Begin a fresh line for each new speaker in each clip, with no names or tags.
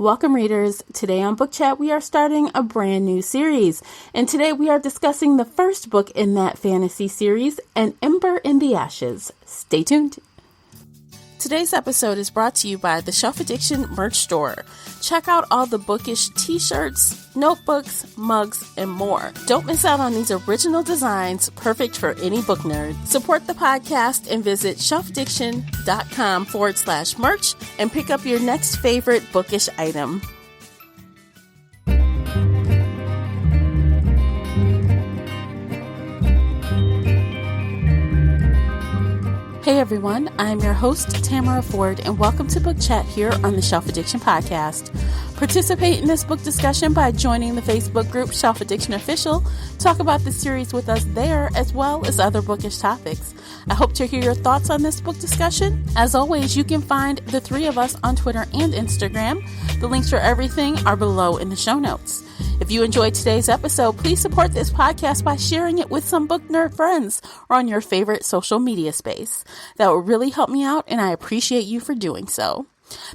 Welcome, readers. Today on Book Chat, we are starting a brand new series. And today we are discussing the first book in that fantasy series, An Ember in the Ashes. Stay tuned. Today's episode is brought to you by the Shelf Addiction merch store. Check out all the bookish t-shirts, notebooks, mugs, and more. Don't miss out on these original designs, perfect for any book nerd. Support the podcast and visit shelfaddiction.com/merch and pick up your next favorite bookish item. Hey everyone, I'm your host, Tamara Ford, and welcome to Book Chat here on the Shelf Addiction Podcast. Participate in this book discussion by joining the Facebook group Shelf Addiction Official. Talk about the series with us there, as well as other bookish topics. I hope to hear your thoughts on this book discussion. As always, you can find the three of us on Twitter and Instagram. The links for everything are below in the show notes. If you enjoyed today's episode, please support this podcast by sharing it with some book nerd friends or on your favorite social media space. That will really help me out, and I appreciate you for doing so.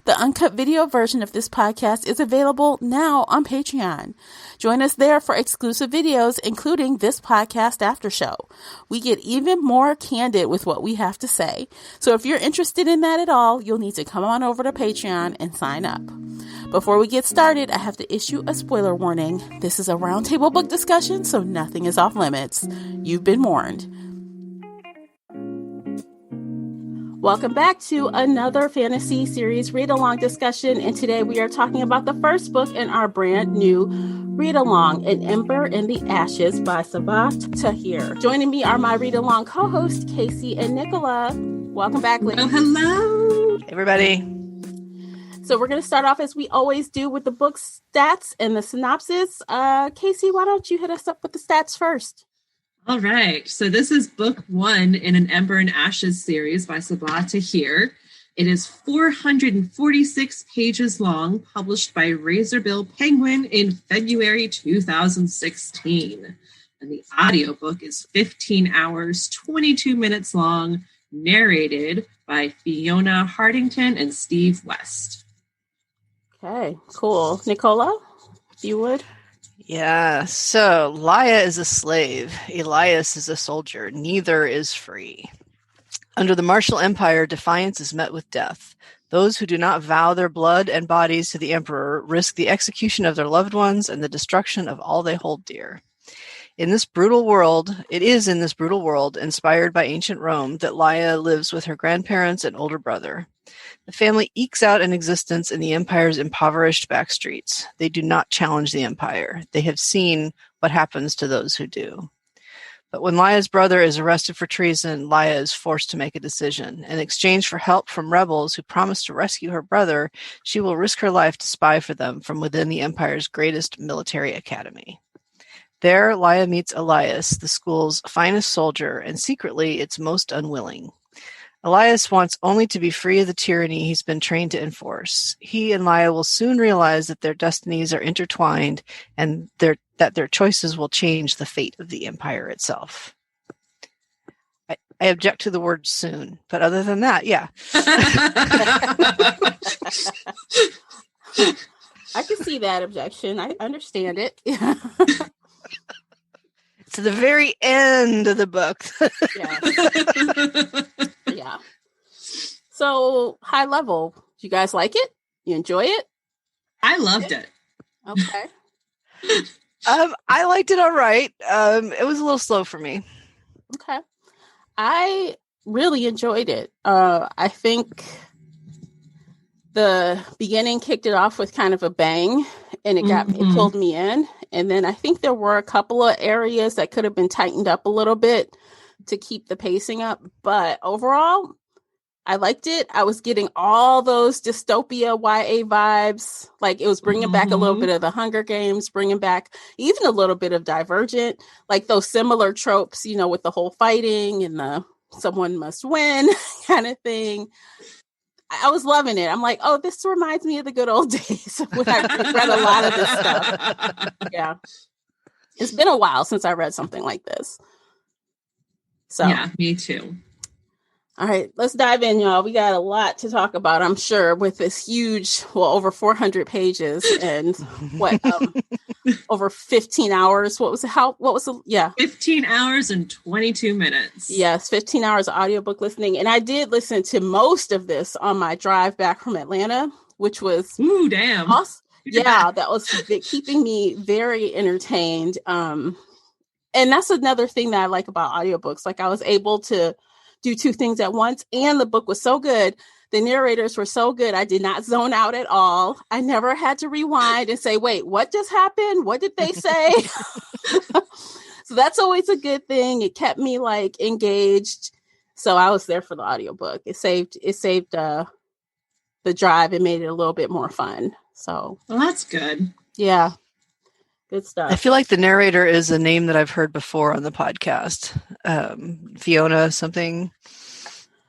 The uncut video version of this podcast is available now on Patreon. Join us there for exclusive videos, including this podcast after show. We get even more candid with what we have to say. So if you're interested in that at all, you'll need to come on over to Patreon and sign up. Before we get started, I have to issue a spoiler warning. This is a roundtable book discussion, so nothing is off limits. You've been warned. Welcome back to another fantasy series read-along discussion, and today we are talking about the first book in our brand new read-along, An Ember in the Ashes by Sabat Tahir. Joining me are my read-along co-hosts, Casey and Nicola. Welcome back, ladies.
Oh, hello.
Hey, everybody.
So we're going to start off as we always do with the book stats and the synopsis. Casey, why don't you hit us up with the stats first?
All right. So this is book one in an Ember and Ashes series by Sabat Tahir. It is 446 pages long, published by Razorbill Penguin in February 2016. And the audiobook is 15 hours, 22 minutes long, narrated by Fiona Hardington and Steve West.
Okay, cool. Nicola, if you would.
Yeah, so Laia is a slave. Elias is a soldier. Neither is free. Under the martial empire, defiance is met with death. Those who do not vow their blood and bodies to the emperor risk the execution of their loved ones and the destruction of all they hold dear. It is in this brutal world, inspired by ancient Rome, that Laia lives with her grandparents and older brother. The family ekes out an existence in the empire's impoverished back streets. They do not challenge the empire. They have seen what happens to those who do. But when Laia's brother is arrested for treason, Laia is forced to make a decision. In exchange for help from rebels who promise to rescue her brother, she will risk her life to spy for them from within the empire's greatest military academy. There, Laia meets Elias, the school's finest soldier, and secretly its most unwilling. Elias wants only to be free of the tyranny he's been trained to enforce. He and Laia will soon realize that their destinies are intertwined and that their choices will change the fate of the empire itself. I object to the word soon, but other than that, yeah.
I can see that objection. I understand it.
To the very end of the book.
Yeah. So, high level, you guys like it? You enjoy it?
I loved it.
Okay.
I liked it all right. It was a little slow for me.
Okay. I really enjoyed it. I think the beginning kicked it off with kind of a bang, and it pulled me in. And then I think there were a couple of areas that could have been tightened up a little bit to keep the pacing up. But overall, I liked it. I was getting all those dystopia YA vibes. Like it was bringing back a little bit of the Hunger Games, bringing back even a little bit of Divergent, like those similar tropes, with the whole fighting and the someone must win kind of thing. I was loving it. I'm like, oh, this reminds me of the good old days when I read a lot of this stuff. Yeah. It's been a while since I read something like this. So
yeah, me too.
All right, let's dive in, y'all. We got a lot to talk about, I'm sure, with this huge, over 400 pages and over 15 hours. What was the
15 hours and 22 minutes.
Yes, 15 hours of audiobook listening. And I did listen to most of this on my drive back from Atlanta, which was
damn.
Awesome. Yeah, that was keeping me very entertained. And that's another thing that I like about audiobooks. Like, I was able to do two things at once, and the book was so good. The narrators were so good. I did not zone out at all. I never had to rewind and say, wait, what just happened? What did they say? So that's always a good thing. It kept me engaged. So I was there for the audiobook. It saved the drive and made it a little bit more fun. So,
well, that's good.
Yeah. Good stuff.
I feel like the narrator is a name that I've heard before on the podcast. Fiona something.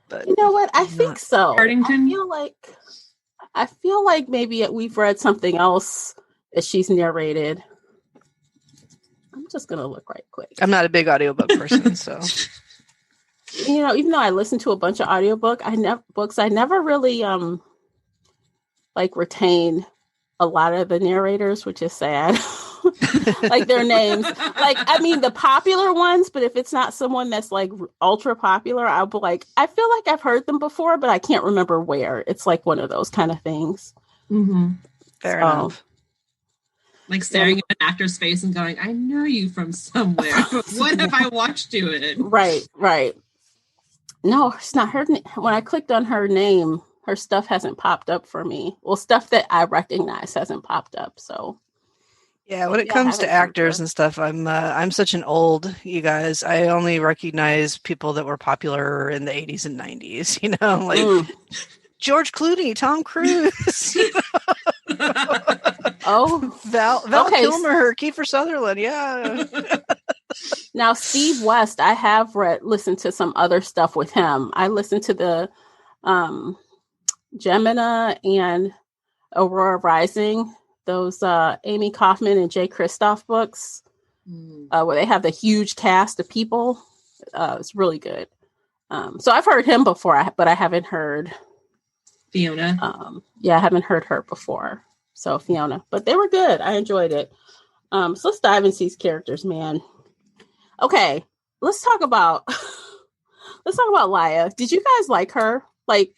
But
you know what? I think so.
Partington?
I feel like maybe we've read something else that she's narrated. I'm just going to look right quick.
I'm not a big audiobook person, so.
Even though I listen to a bunch of audiobook, I never really retain a lot of the narrators, which is sad. Their names, the popular ones, but if it's not someone that's ultra popular, I'll be I feel like I've heard them before, but I can't remember where. It's one of those kind of things.
Mm-hmm. Fair enough.
Staring at an actor's face and going, I know you from somewhere. What have I watched you in?
Right. No, it's not her. When I clicked on her name, her stuff hasn't popped up for me. Well, stuff that I recognize hasn't popped up. So.
Yeah, when it comes to actors and stuff, I'm such an old, you guys. I only recognize people that were popular in the 80s and 90s, George Clooney, Tom Cruise. Val Kilmer, Kiefer Sutherland, yeah.
Now, Steve West, I have listened to some other stuff with him. I listened to the Gemina and Aurora Rising, those Amy Kaufman and Jay Kristoff books, where they have the huge cast of people. It's really good. So I've heard him before, but I haven't heard
Fiona.
I haven't heard her before. So Fiona, but they were good. I enjoyed it. So let's dive into these characters, man. Okay, let's talk about Laya. Did you guys like her? I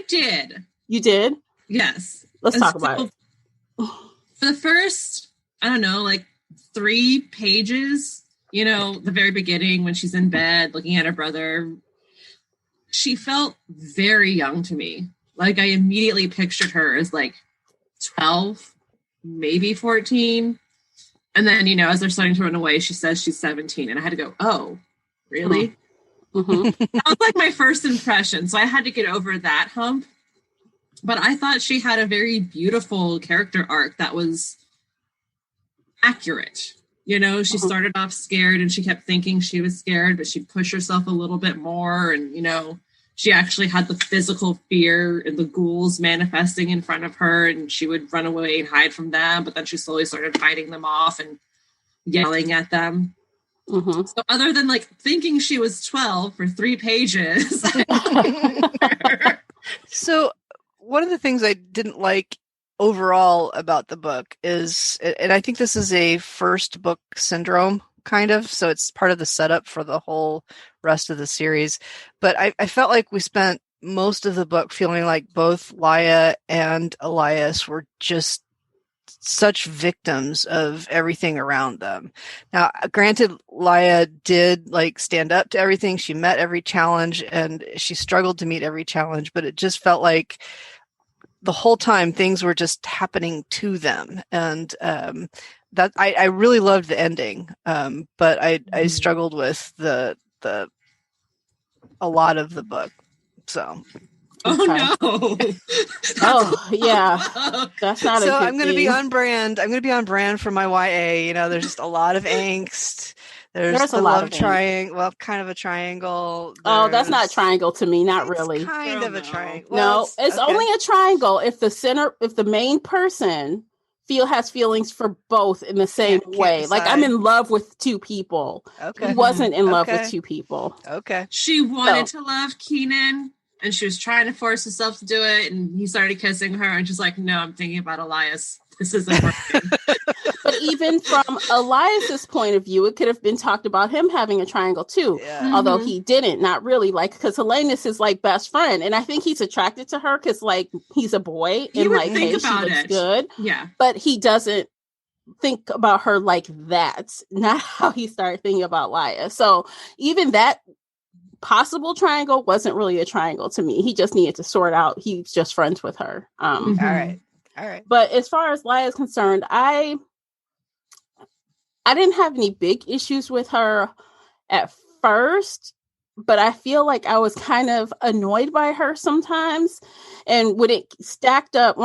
did.
You did?
Yes.
Let's talk about it.
For the first, 3 pages, the very beginning when she's in bed looking at her brother, she felt very young to me. I immediately pictured her as 12, maybe 14. And then, as they're starting to run away, she says she's 17. And I had to go, oh, really? Mm-hmm. That was my first impression. So I had to get over that hump. But I thought she had a very beautiful character arc that was accurate. She started off scared and she kept thinking she was scared, but she'd push herself a little bit more. And, she actually had the physical fear and the ghouls manifesting in front of her, and she would run away and hide from them. But then she slowly started fighting them off and yelling at them. Mm-hmm. So other than thinking she was 12 for 3 pages.
So one of the things I didn't like overall about the book is, and I think this is a first book syndrome, kind of, so it's part of the setup for the whole rest of the series, but I felt like we spent most of the book feeling like both Laya and Elias were just such victims of everything around them. Now, granted, Laya did stand up to everything. She met every challenge and she struggled to meet every challenge, but it just felt like the whole time things were just happening to them. And that I really loved the ending, but I struggled with the a lot of the book. So.
Oh no!
Oh yeah, that's not.
So I'm going to be on brand. I'm going to be on brand for my YA. There's just a lot of angst. There's the love triangle. Well, kind of a triangle.
That's not a triangle to me. Not really.
Kind of a triangle.
Well, no, it's okay. Only a triangle if the main person has feelings for both in the same way. Like, I'm in love with two people.
Okay.
He wasn't in love with two people.
Okay.
She wanted to love Keenan, and she was trying to force herself to do it, and he started kissing her, and she's like, no, I'm thinking about Elias. This isn't working.
But even from Elias's point of view, it could have been talked about him having a triangle too.
Yeah.
Although he didn't, not really, like, because Helene is his like best friend, and I think he's attracted to her because like he's a boy and like, hey, she looks good.
Yeah,
but he doesn't think about her like that. Not how he started thinking about Elias. So even that possible triangle wasn't really a triangle to me. He just needed to sort out. He's just friends with her.
All right.
But as far as Laya is concerned, I didn't have any big issues with her at first, but I feel like I was kind of annoyed by her sometimes. And when I stacked up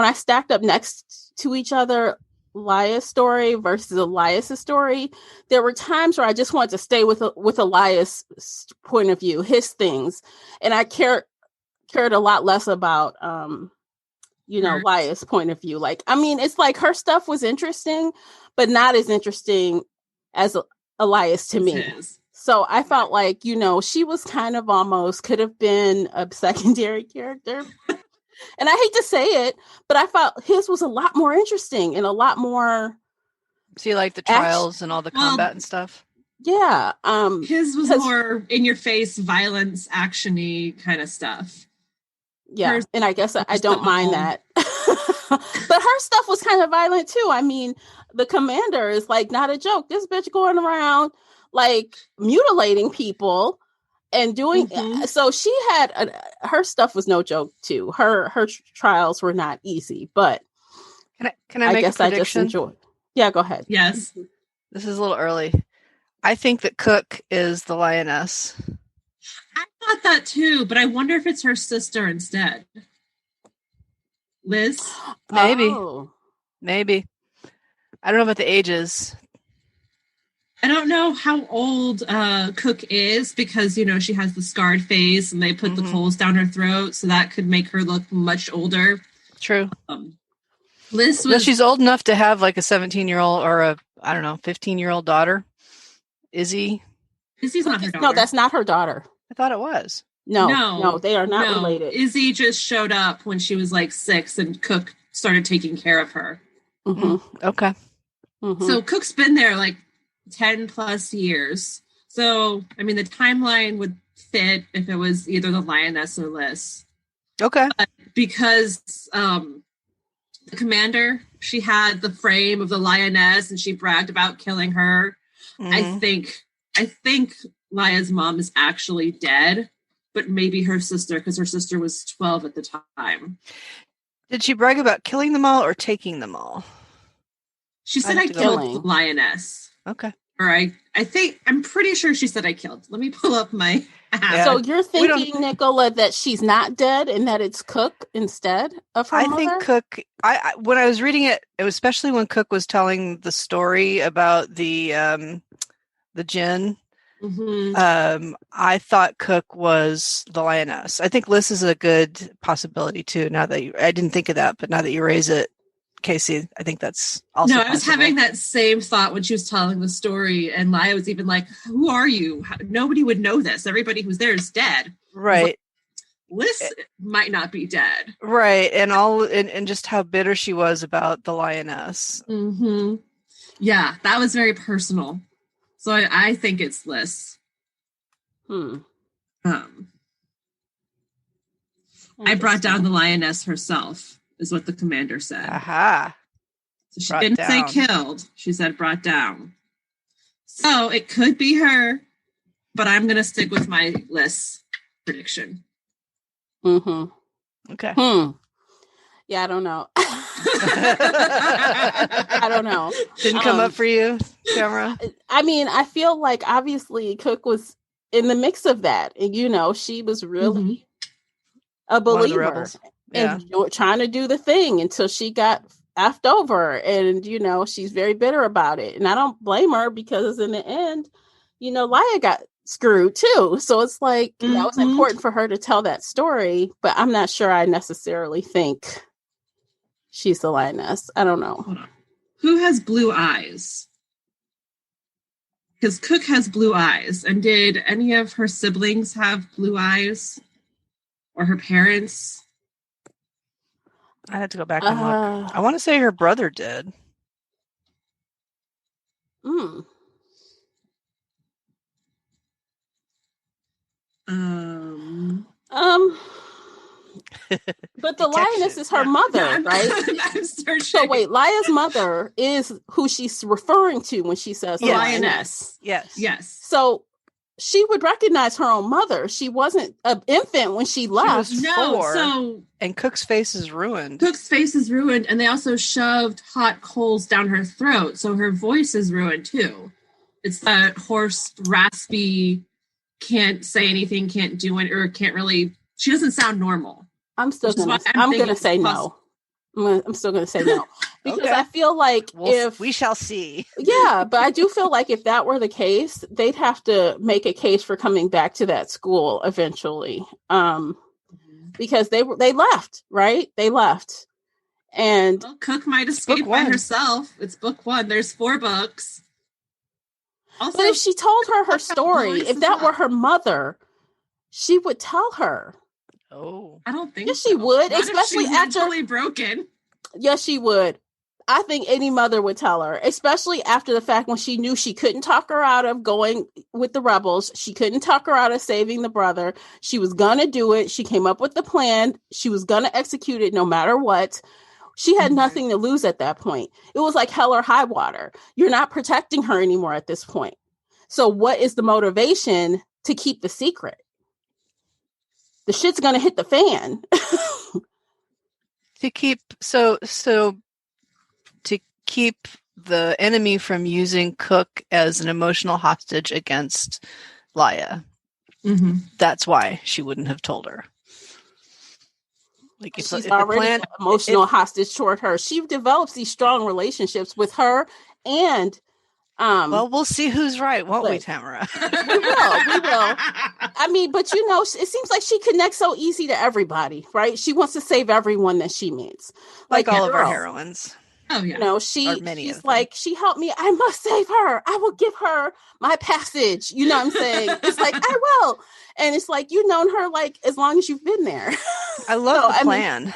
next to each other, Laya's story versus Elias's story, there were times where I just wanted to stay with Elias' point of view, his things, and I cared a lot less about Laya's point of view. Like, I mean, it's like her stuff was interesting, but not as interesting as Elias to me. So I felt like, she was kind of almost could have been a secondary character. And I hate to say it, but I felt his was a lot more interesting and a lot more.
So you like the trials and all the combat and stuff?
Yeah.
His was more in your face, violence, action-y kind of stuff.
Yeah. And I guess I don't mind that. But her stuff was kind of violent too. I mean, the commander is like not a joke. This bitch going around like mutilating people and doing so she had her stuff was no joke too. Her trials were not easy, but
can I make
guess
a prediction?
I just enjoyed. Yeah, go ahead.
Yes.
This is a little early. I think that Cook is the lioness.
I thought that too, but I wonder if it's her sister instead. Liz?
Maybe.
Oh.
Maybe. I don't know about the ages.
I don't know how old Cook is because, she has the scarred face and they put the coals down her throat. So that could make her look much older.
True.
Liz was...
she's old enough to have like a 17-year-old or a, 15-year-old daughter. Izzy's
not her daughter.
No, that's not her daughter.
I thought it was.
No, they are not related.
Izzy just showed up when she was like 6 and Cook started taking care of her.
Okay.
So Cook's been there like 10 plus years. So, I mean, the timeline would fit if it was either the lioness or Liz.
Okay.
But because the commander, she had the frame of the lioness and she bragged about killing her. I think Laya's mom is actually dead, but maybe her sister, because her sister was 12 at the time.
Did she brag about killing them all or taking them all?
She said I killed the lioness.
Okay.
Or I'm pretty sure she said I killed. Let me pull up my app.
Yeah.
So you're thinking, Nicola, that she's not dead and that it's Cook instead of her mother?
I think Cook, when I was reading it, especially when Cook was telling the story about the djinn, I thought Cook was the lioness. I think Liz is a good possibility too. Now that I didn't think of that, but now that you raise it, Casey, I think that's also
I was having that same thought when she was telling the story, and Laya was even like, who are you? Nobody would know this. Everybody who's there is dead.
Right.
Liz might not be dead.
Right. And just how bitter she was about the lioness.
Yeah, that was very personal. So I think it's Liz. I brought down the lioness herself, is what the commander said.
Aha.
So she didn't say killed. She said brought down. So it could be her, but I'm going to stick with my Liz prediction.
Okay.
Yeah, I don't know. I don't know.
Didn't come up for you, Tamara?
I mean, I feel like obviously Cook was in the mix of that. And, she was really a believer and trying to do the thing until she got effed over. And, she's very bitter about it. And I don't blame her because in the end, Laya got screwed too. So it's like, that was important for her to tell that story. But I'm not sure I necessarily think she's the lioness. I don't know.
who has blue eyes? Because Cook has blue eyes. And did any of her siblings have blue eyes? Or her parents?
I had to go back and look. I want to say her brother did.
But the lioness is her mother, right?
I'm searching.
So wait, Laya's mother is who she's referring to when she says lioness.
Yes.
So she would recognize her own mother. She wasn't an infant when she left.
She was 4, and Cook's face is ruined.
And they also shoved hot coals down her throat, so her voice is ruined too. It's that hoarse, raspy, can't say anything, can't do it, or can't really. She doesn't sound normal. I'm still going to
say no. I'm still going to say no because I feel like if
we shall see.
Yeah, but I do feel like if that were the case, they'd have to make a case for coming back to that school eventually, because they left, right? They left, and
Cook might escape by herself. It's book 1. There's 4 books.
Also, but if she told her story, if that were her mother, she would tell her.
Oh,
I don't think.
Yes, she would, especially after
mentally broken.
Yes, she would. I think any mother would tell her, especially after the fact when she knew she couldn't talk her out of going with the rebels. She couldn't talk her out of saving the brother. She was gonna do it. She came up with the plan. She was gonna execute it no matter what. She had nothing to lose at that point. It was like hell or high water. You're not protecting her anymore at this point. So what is the motivation to keep the secret? The shit's gonna hit the fan.
to keep the enemy from using Cook as an emotional hostage against Laya.
Mm-hmm.
That's why she wouldn't have told her.
Like she's already an emotional hostage toward her. She develops these strong relationships with her and
well, we'll see who's right, won't we, Tamara?
We will. I mean, but it seems like she connects so easy to everybody, right? She wants to save everyone that she meets.
Like all of our heroines.
Oh, yeah.
You know, she's like, she helped me. I must save her. I will give her my passage. You know what I'm saying? It's like, I will. And it's like, you've known her like as long as you've been there.
I love the plan.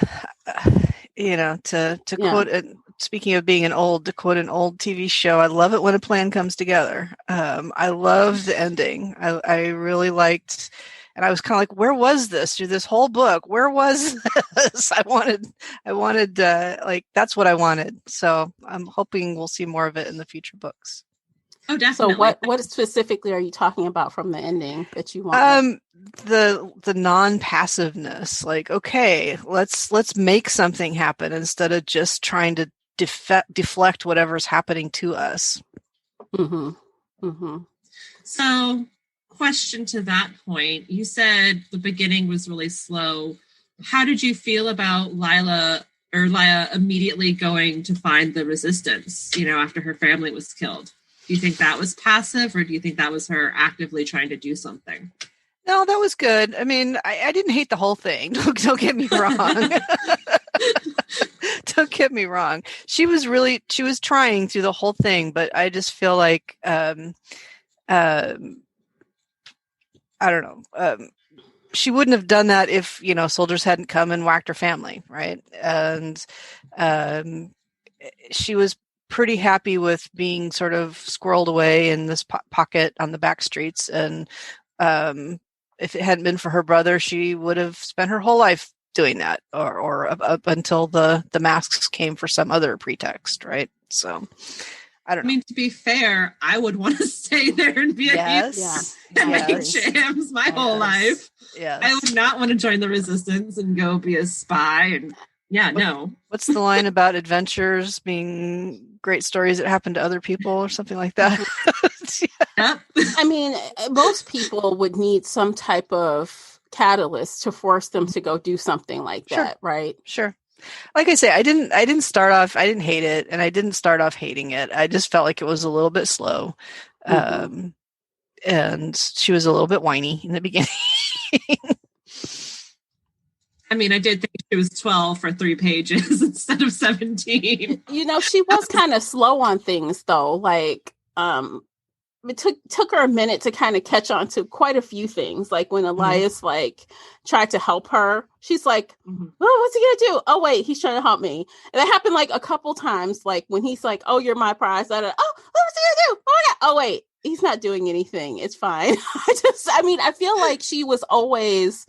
To quote it. Speaking of being to quote an old TV show, I love it when a plan comes together. I love the ending. I really liked, and I was kind of like, where was this through this whole book? Where was this? I wanted, that's what I wanted. So I'm hoping we'll see more of it in the future books.
Oh, definitely.
So what specifically are you talking about from the ending that you want?
The non-passiveness, like, okay, let's make something happen instead of just trying to deflect whatever's happening to us.
Mm-hmm. Mm-hmm.
So, question to that point, you said the beginning was really slow. How did you feel about Laya immediately going to find the resistance, after her family was killed? Do you think that was passive, or do you think that was her actively trying to do something?
No, that was good. I mean, I didn't hate the whole thing. Don't get me wrong. Don't get me wrong. She was trying through the whole thing, but I just feel like, I don't know. She wouldn't have done that if, soldiers hadn't come and whacked her family. Right. And, she was pretty happy with being sort of squirreled away in this pocket on the back streets. And, if it hadn't been for her brother, she would have spent her whole life doing that, or up until the masks came for some other pretext, right? So, I don't know.
I mean, to be fair, I would want to stay there and be make jams my whole life.
Yes.
I would not want to join the resistance and go be a spy. And no.
What's the line about adventures being great stories that happen to other people or something like that?
Yep.
I mean, most people would need some type of catalyst to force them to go do something like that, right?
Sure. Like I say, I didn't hate it, and I didn't start off hating it. I just felt like it was a little bit slow. Mm-hmm. And she was a little bit whiny in the beginning.
I mean, I did think she was 12 for 3 pages instead of 17.
She was kind of slow on things though. Like, it took her a minute to kind of catch on to quite a few things. Like when Elias tried to help her, she's like, "Oh, what's he gonna do? Oh wait, he's trying to help me." And that happened like a couple times. Like when he's like, "Oh, you're my prize." Oh, what's he gonna do? Oh my God. Oh wait, he's not doing anything. It's fine. I feel like she was always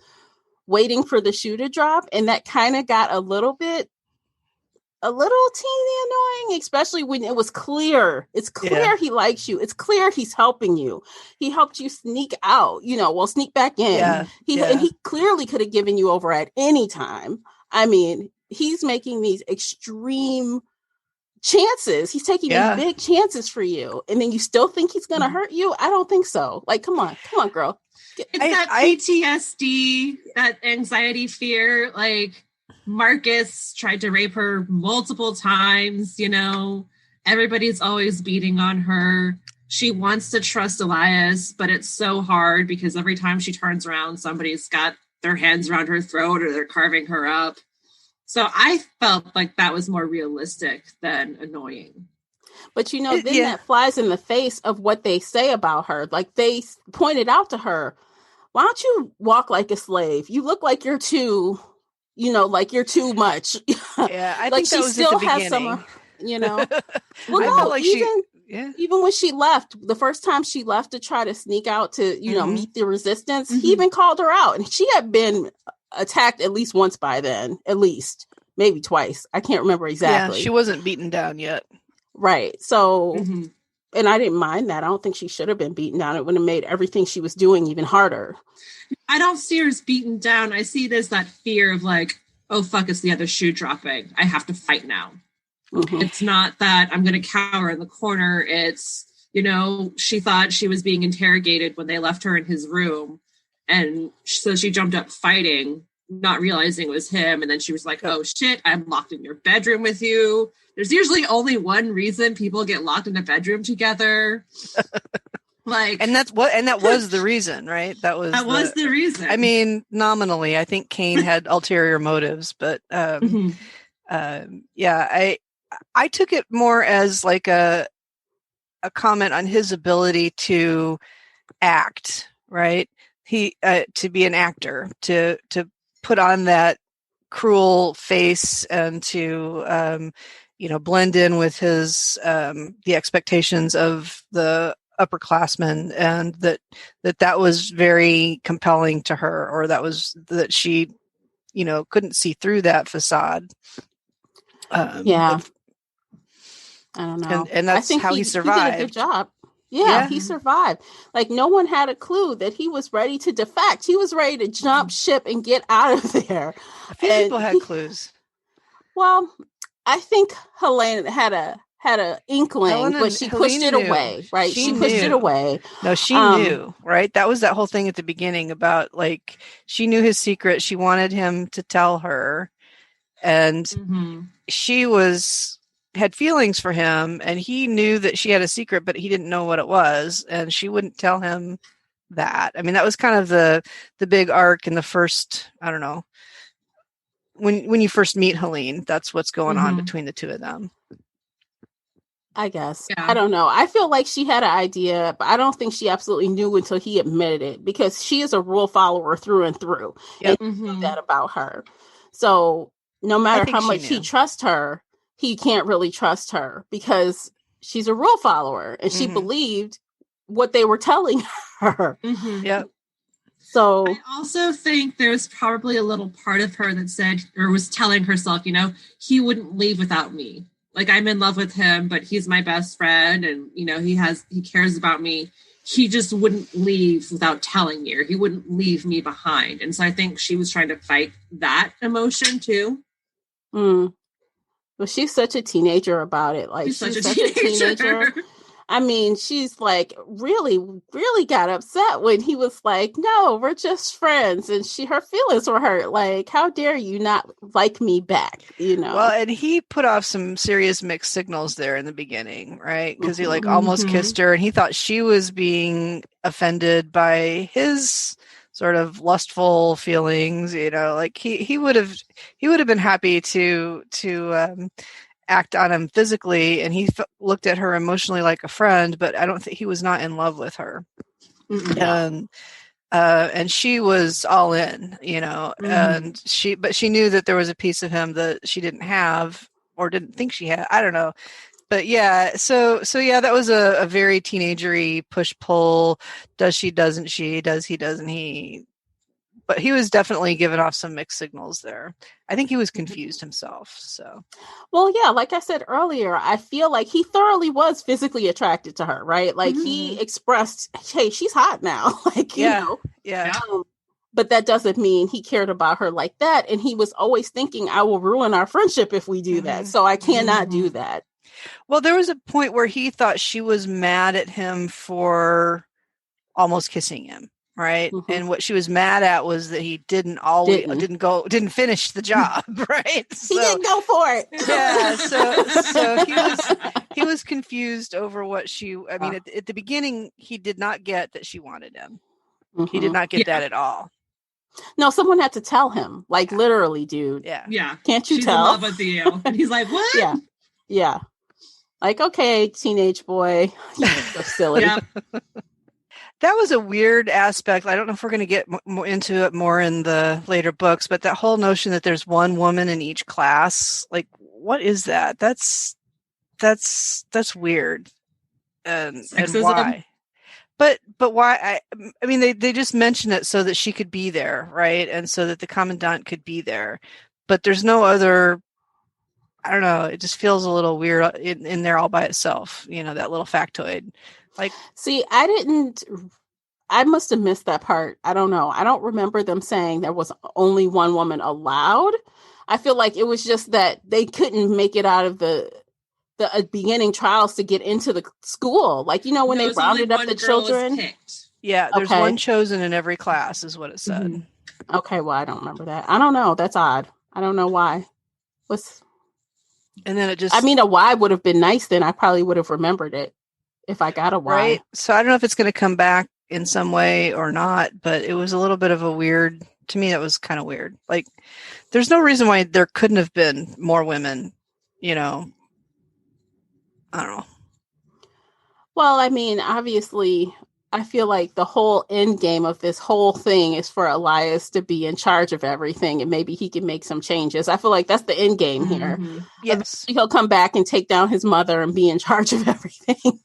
waiting for the shoe to drop, and that kind of got a little teeny annoying, especially when it was clear. It's clear he likes you. It's clear he's helping you. He helped you sneak out, sneak back in. And he clearly could have given you over at any time. I mean, he's making these extreme chances. He's taking these big chances for you. And then you still think he's going to hurt you? I don't think so. Like, come on, girl.
It's that PTSD, that anxiety, fear. Like, Marcus tried to rape her multiple times, everybody's always beating on her. She wants to trust Elias, but it's so hard because every time she turns around, somebody's got their hands around her throat or they're carving her up. So I felt like that was more realistic than annoying.
But that flies in the face of what they say about her. Like they pointed out to her, why don't you walk like a slave? You look like you're too, like you're too much.
Yeah, I
like
think that was still at the
has
beginning.
Well, no,
like
even when she left, the first time she left to try to sneak out to, meet the resistance, he even called her out. And she had been attacked at least once by then, at least, maybe twice. I can't remember exactly.
Yeah, she wasn't beaten down yet.
Right. So, and I didn't mind that. I don't think she should have been beaten down. It would have made everything she was doing even harder.
I don't see her as beaten down. I see there's that fear of like, oh, fuck, it's the other shoe dropping. I have to fight now. It's not that I'm going to cower in the corner. It's, she thought she was being interrogated when they left her in his room. And so she jumped up fighting, not realizing it was him. And then she was like, oh, shit, I'm locked in your bedroom with you. There's usually only one reason people get locked in a bedroom together.
And that was the reason, right? That was the
reason.
I mean, nominally, I think Cain had ulterior motives, but I took it more as like a comment on his ability to act, right? He to be an actor, to put on that cruel face and to blend in with his the expectations of the upperclassmen, and that was very compelling to her, or that she couldn't see through that facade.
I don't know.
And that's how he survived.
He did a good job. Yeah, he survived. Like no one had a clue that he was ready to defect. He was ready to jump ship and get out of there.
A few people had clues.
Well, I think Helene had a inkling, but she pushed it away, right? She pushed it away.
No, she knew, right? That was that whole thing at the beginning about like she knew his secret. She wanted him to tell her, and she had feelings for him, and he knew that she had a secret, but he didn't know what it was, and she wouldn't tell him that. I mean, that was kind of the big arc in the first, I don't know, when you first meet Helene, that's what's going on between the two of them.
I guess. Yeah. I don't know. I feel like she had an idea, but I don't think she absolutely knew until he admitted it, because she is a rule follower through and through. Yep. And he knew that about her. So no matter how much he trusts her, he can't really trust her because she's a rule follower, and she believed what they were telling her.
Yep.
So
I also think there's probably a little part of her that said, or was telling herself, he wouldn't leave without me. Like, I'm in love with him, but he's my best friend, and he cares about me. He just wouldn't leave without telling me, or he wouldn't leave me behind. And so I think she was trying to fight that emotion too.
Well, she's such a teenager about it. Like, she's such a teenager. I mean, she's like really, really got upset when he was like, no, we're just friends. And her feelings were hurt. Like, how dare you not like me back, Well,
and he put off some serious mixed signals there in the beginning, right? Because he almost kissed her, and he thought she was being offended by his sort of lustful feelings, like he would have been happy to act on him physically, and he looked at her emotionally like a friend, but I don't think he was not in love with her. Mm-hmm. And she was all in, mm-hmm. and she knew that there was a piece of him that she didn't have or didn't think she had. I don't know. But yeah, so yeah, that was a very teenagery push-pull. Does she, doesn't she? Does he, doesn't he? But he was definitely giving off some mixed signals there. I think he was confused himself. So,
well, yeah, like I said earlier, I feel like he thoroughly was physically attracted to her, right? Like mm-hmm. he expressed, "Hey, she's hot now." Like,
yeah.
But that doesn't mean he cared about her like that. And he was always thinking, "I will ruin our friendship if we do mm-hmm. that. So I cannot mm-hmm. do that."
Well, there was a point where he thought she was mad at him for almost kissing him. Right. Mm-hmm. And what she was mad at was that he didn't finish the job. Right.
He didn't go for it.
Yeah. So he was confused over what at the beginning, he did not get that she wanted him. Mm-hmm. He did not get that at all.
No, someone had to tell him, like literally, dude.
Yeah.
Yeah.
Can't you
She's
tell?
in love with you. And he's like, what?
Yeah. Yeah. Like, okay, teenage boy. You're so silly.
Yeah.
That was a weird aspect. I don't know if we're going to get into it more in the later books, but that whole notion that there's one woman in each class, like, what is that? That's weird. And why? But why? I mean, they just mention it so that she could be there, right? And so that the commandant could be there. But there's no other. I don't know. It just feels a little weird in there all by itself. That little factoid. Like,
see, I must have missed that part. I don't know. I don't remember them saying there was only one woman allowed. I feel like it was just that they couldn't make it out of the beginning trials to get into the school. Like, when they rounded up the children.
Yeah, there's one chosen in every class is what it said.
Mm-hmm. Okay, well, I don't remember that. I don't know. That's odd. I don't know why.
And then it just...
I mean, a Y would have been nice then. I probably would have remembered it if I got a Y.
Right. So I don't know if it's going to come back in some way or not, but it was a little bit of a weird... To me, it was kind of weird. Like, there's no reason why there couldn't have been more women, I don't know.
Well, I mean, obviously, I feel like the whole end game of this whole thing is for Elias to be in charge of everything, and maybe he can make some changes. I feel like that's the end game here.
Mm-hmm. Yes.
He'll come back and take down his mother and be in charge of everything.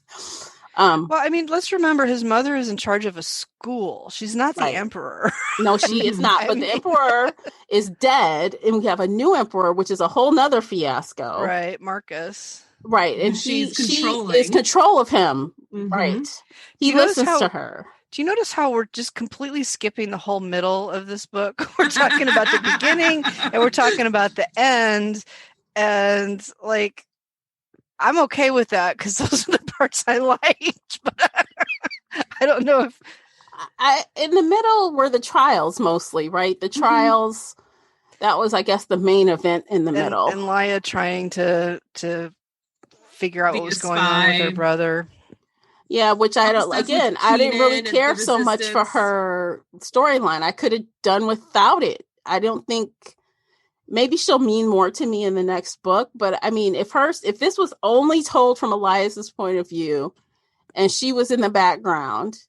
Well, I mean, let's remember his mother is in charge of a school. She's not the emperor.
No, she is not. But the emperor is dead, and we have a new emperor, which is a whole nother fiasco.
Right, Marcus.
Right, and she
controlling.
is control of him. Mm-hmm. Right, he listens to her.
Do you notice how we're just completely skipping the whole middle of this book? We're talking about the beginning, and we're talking about the end, and like, I'm okay with that because those are the parts I liked. But I don't know if
in the middle were the trials mostly, right? The trials. Mm-hmm. That was, I guess, the main event in the middle,
and Laia trying to figure out what was going on with her brother.
Yeah, which I don't. Again, I didn't really care so much for her storyline. I could have done without it. I don't think. Maybe she'll mean more to me in the next book, but I mean, if this was only told from Elias's point of view, and she was in the background,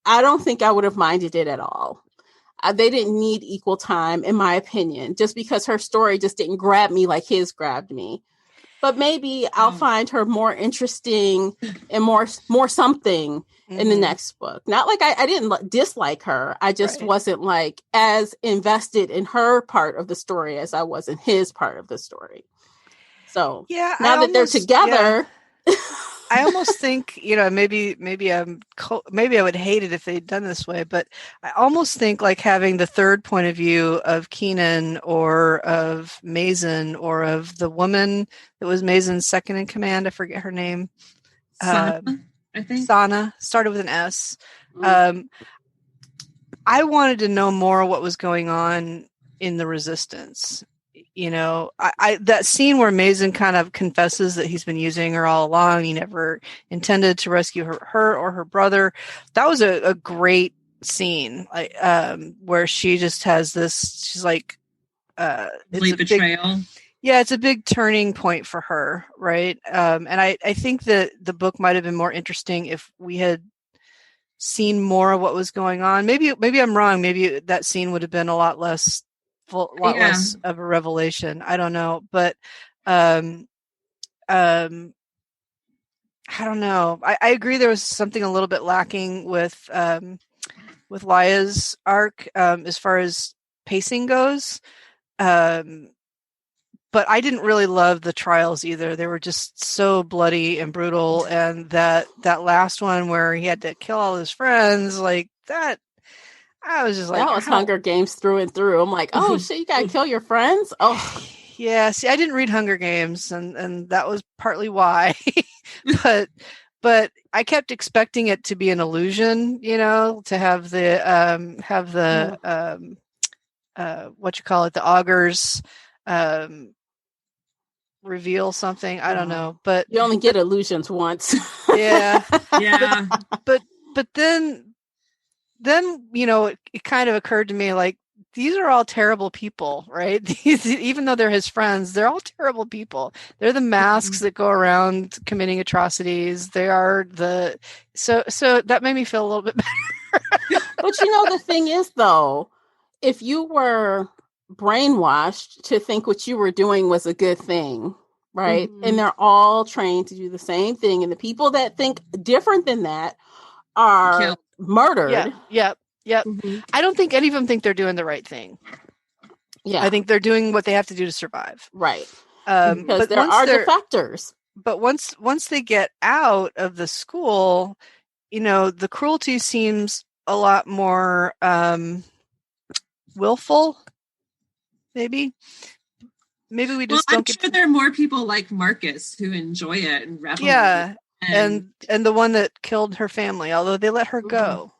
I don't think I would have minded it at all. They didn't need equal time, in my opinion, just because her story just didn't grab me like his grabbed me. But maybe I'll find her more interesting and more something in the next book. Not like I didn't dislike her. I just wasn't like as invested in her part of the story as I was in his part of the story. So now that they're together,
I almost think, maybe I would hate it if they'd done this way, but I almost think like having the third point of view of Keenan or of Mason or of the woman that was Mason's second in command. I forget her name.
Sana, I think.
Sana, started with an S. I wanted to know more what was going on in the resistance. That scene where Mason kind of confesses that he's been using her all along. He never intended to rescue her or her brother. That was a great scene, like where she just has this. She's like, it's a
betrayal.
It's a big turning point for her, right? And I think that the book might have been more interesting if we had seen more of what was going on. Maybe I'm wrong. Maybe that scene would have been a lot less less of a revelation. I don't know, but I don't know. I agree. There was something a little bit lacking with Laya's arc as far as pacing goes. But I didn't really love the trials either. They were just so bloody and brutal. And that last one where he had to kill all his friends, like that, I was just like,
that was Hunger Games through and through. I'm like, oh shit, you gotta kill your friends? Oh
yeah. See, I didn't read Hunger Games, and that was partly why. but I kept expecting it to be an illusion, to have the the augurs reveal something. I don't know, but
you only get illusions once.
Yeah.
But
then it kind of occurred to me, like, these are all terrible people, right? Even though they're his friends, they're all terrible people. They're the masks that go around committing atrocities. They are so that made me feel a little bit better.
But the thing is, though, if you were brainwashed to think what you were doing was a good thing, right? Mm-hmm. And they're all trained to do the same thing, and the people that think different than that are murdered.
Yep. Mm-hmm. I don't think any of them think they're doing the right thing.
Yeah,
I think they're doing what they have to do to survive.
Right. Because there are defectors.
But once they get out of the school, the cruelty seems a lot more willful. Maybe we just don't get.
I'm sure there are more people like Marcus who enjoy it and revel.
Yeah, and the one that killed her family, although they let her go.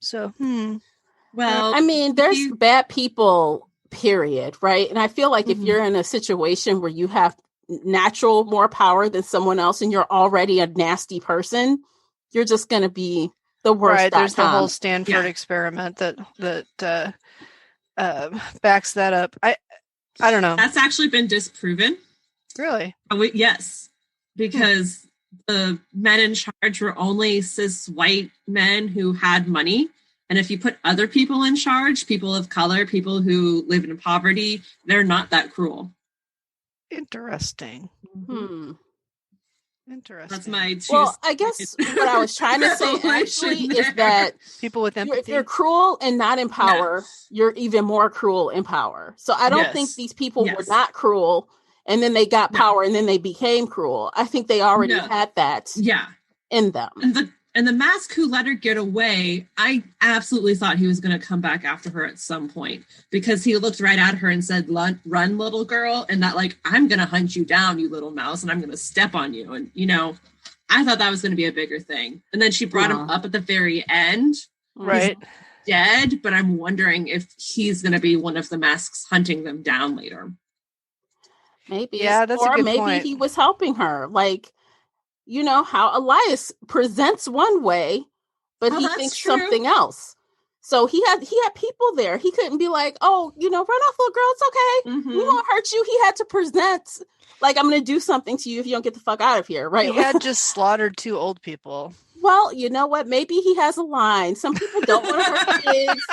So,
Well, I mean, there's bad people, period, right? And I feel like if you're in a situation where you have natural more power than someone else and you're already a nasty person, you're just going to be the worst.
Right, there's the whole Stanford experiment that backs that up. I don't know.
That's actually been disproven.
Really?
Yes, because the men in charge were only cis white men who had money. And if you put other people in charge, people of color, people who live in poverty, they're not that cruel.
Interesting. Interesting.
That's my
Well, I guess what I was trying to say actually is that
people with empathy.
If you're cruel and not in power, you're even more cruel in power. So I don't think these people were not cruel and then they got power and then they became cruel. I think they already had that in them.
And the mask who let her get away, I absolutely thought he was going to come back after her at some point because he looked right at her and said, run, little girl. And that, like, I'm going to hunt you down, you little mouse, and I'm going to step on you. And, I thought that was going to be a bigger thing. And then she brought him up at the very end.
Right.
He's dead, but I'm wondering if he's going to be one of the masks hunting them down later.
Maybe.
Yeah, that's a good point.
Or maybe he was helping her. Like, how Elias presents one way, but he thinks something else. So he had people there. He couldn't be like, oh, run off, little girl. It's okay. We won't hurt you. He had to present like, I'm going to do something to you if you don't get the fuck out of here. Right.
He had just slaughtered 2 old people.
Well, you know what? Maybe he has a line. Some people don't want to hurt kids.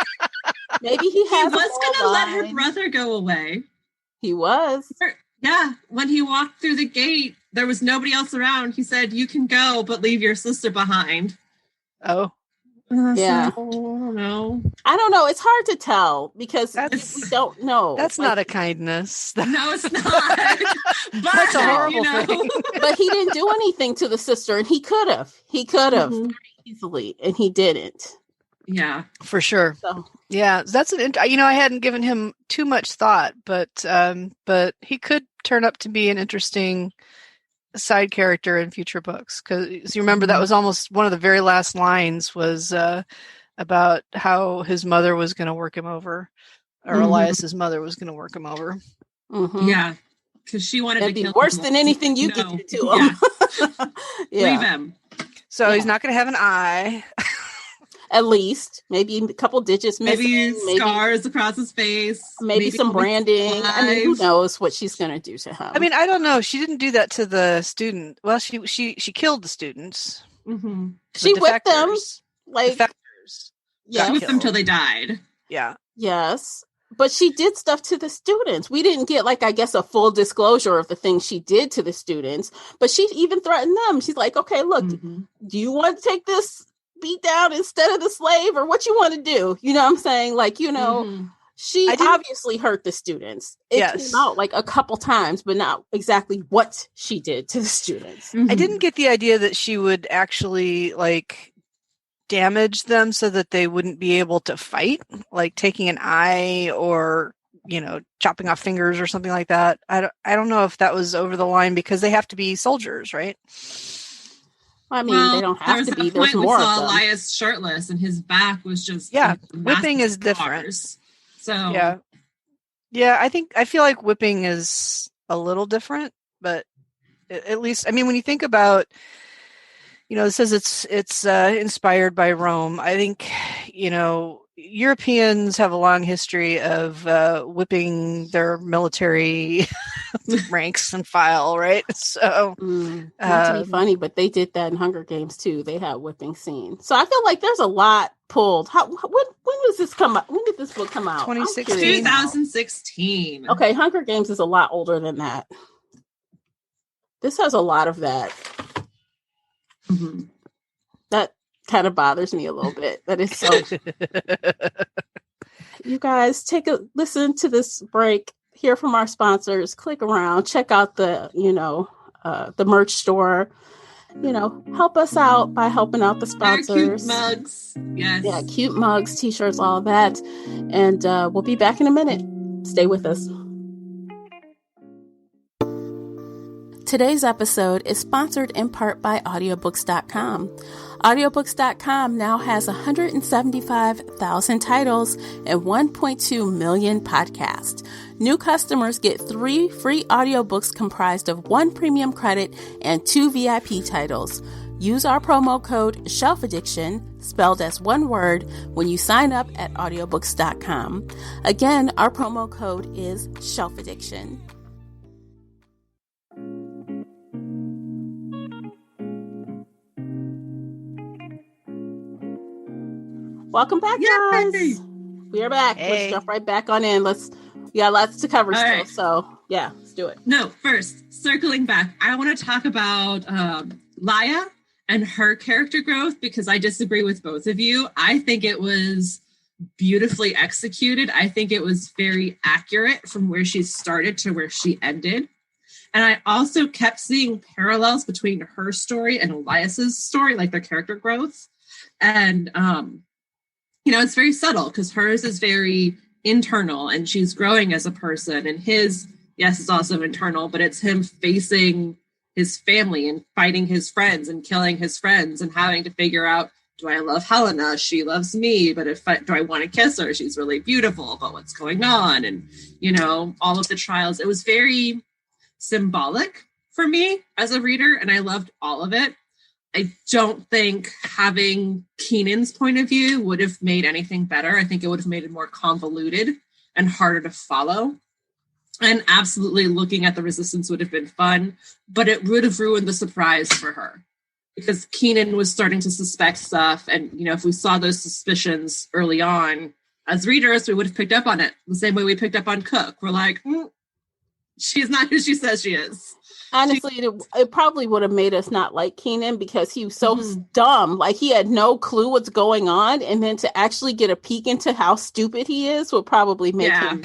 Maybe he has.
He was going to let her brother go away.
He was.
Yeah. When he walked through the gate, there was nobody else around. He said, you can go, but leave your sister behind.
Oh.
Yeah.
No.
I don't know. It's hard to tell because we don't know.
That's not a kindness.
No, it's not. But,
that's a horrible thing.
But he didn't do anything to the sister, and he could have. He could have very easily, and he didn't.
Yeah,
for sure.
So.
Yeah, that's I hadn't given him too much thought, but he could turn up to be an interesting side character in future books, because you remember that was almost one of the very last lines was about how his mother was going to work him over, or Elias's mother was going to work him over.
Yeah, because she wanted
That'd
to kill
be worse
him.
than anything you could do to him.
Leave him.
So he's not going to have an eye.
at least. Maybe a couple digits missing.
Maybe scars across his face.
Maybe some branding. I mean, who knows what she's going to do to him?
I mean, I don't know. She didn't do that to the student. Well, she killed the students.
Mm-hmm. She whipped them. Like,
defectors.
Yeah, she whipped them till they died.
Yeah.
Yes. But she did stuff to the students. We didn't get, like, I guess, a full disclosure of the things she did to the students. But she even threatened them. She's like, okay, look, do you want to take this beat down instead of the slave, or what you want to do? You know what I'm saying? Like, you know, she obviously hurt the students. It came out like a couple times, but not exactly what she did to the students.
I didn't get the idea that she would actually, like, damage them so that they wouldn't be able to fight, like taking an eye or, you know, chopping off fingers or something like that. I don't know if that was over the line, because they have to be soldiers, right?
I mean, they don't have to be. There's more of them. We saw
Elias shirtless and his back was just
whipping is different.
So
I feel like whipping is a little different, but at least, I mean, when you think about, you know, it says it's inspired by Rome. I think, you know, Europeans have a long history of whipping their military ranks and file, right? So,
not to be funny, but they did that in Hunger Games too. They had whipping scene. So I feel like there's a lot pulled. When does this come out? When did this book come out?
2016.
Okay, Hunger Games is a lot older than that. This has a lot of that. That kind of bothers me a little bit. That is so. You guys take a listen to this break, hear from our sponsors, click around, check out the merch store. You know, help us out by helping out the sponsors.
Cute mugs. Yes.
Yeah, cute mugs, t-shirts, all of that. And we'll be back in a minute. Stay with us. Today's episode is sponsored in part by audiobooks.com. Audiobooks.com now has 175,000 titles and 1.2 million podcasts. New customers get 3 free audiobooks comprised of 1 premium credit and 2 VIP titles. Use our promo code Shelf Addiction, spelled as one word, when you sign up at audiobooks.com. Again, our promo code is Shelf Addiction. Welcome back, guys. We are back. Hey. Let's jump right back on in. We got lots to cover still. Right. So, yeah, let's do it.
No, first, circling back, I want to talk about Laia and her character growth, because I disagree with both of you. I think it was beautifully executed. I think it was very accurate from where she started to where she ended. And I also kept seeing parallels between her story and Elias's story, like their character growth. And, you know, it's very subtle because hers is very internal and she's growing as a person. And his, yes, is also internal, but it's him facing his family and fighting his friends and killing his friends and having to figure out, do I love Helena? She loves me, but do I want to kiss her? She's really beautiful, but what's going on? And, you know, all of the trials. It was very symbolic for me as a reader, and I loved all of it. I don't think having Keenan's point of view would have made anything better. I think it would have made it more convoluted and harder to follow. And absolutely looking at the resistance would have been fun, but it would have ruined the surprise for her because Keenan was starting to suspect stuff. And, you know, if we saw those suspicions early on as readers, we would have picked up on it the same way we picked up on Cook. We're like, she's not who she says she is.
Honestly, it probably would have made us not like Keenan because he was so dumb. Like, he had no clue what's going on. And then to actually get a peek into how stupid he is would probably make him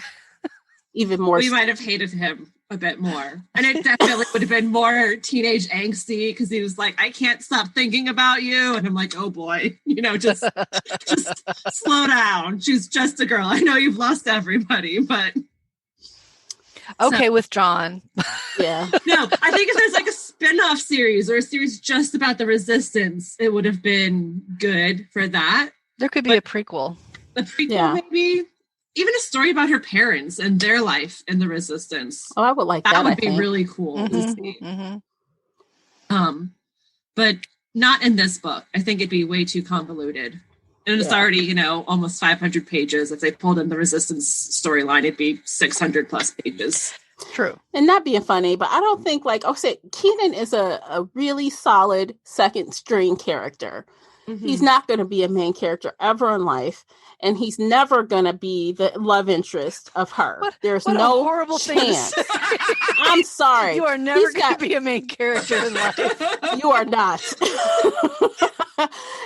even more
We might have hated him a bit more. And it definitely would have been more teenage angsty because he was like, I can't stop thinking about you. And I'm like, oh boy, you know, just slow down. She's just a girl. I know you've lost everybody, but...
Okay, withdrawn.
Yeah.
No, I think if there's like a spin-off series or a series just about the resistance, it would have been good for that.
There could be a prequel.
A prequel, maybe. Even a story about her parents and their life in the resistance.
Oh, I would like that.
That would be really cool to see. But not in this book. I think it'd be way too convoluted. And it's already, you know, almost 500 pages. If they pulled in the Resistance storyline, it'd be 600 plus pages.
True.
And not being funny, but I don't think Kenan is a really solid second string character. Mm-hmm. He's not going to be a main character ever in life. And he's never going to be the love interest of her. There's no
horrible
chance. I'm sorry.
You are never going to be a main character in life.
You are not.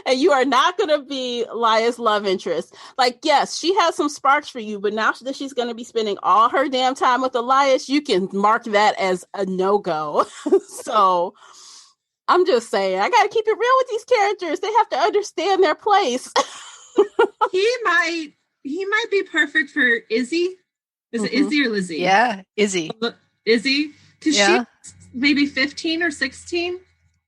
And you are not going to be Laya's love interest. Like, yes, she has some sparks for you, but now that she's going to be spending all her damn time with Elias, you can mark that as a no-go. So I'm just saying, I got to keep it real with these characters. They have to understand their place.
He might be perfect for Izzy. Is it Izzy or Lizzie?
Yeah, Izzy.
Izzy, because she's maybe 15 or 16.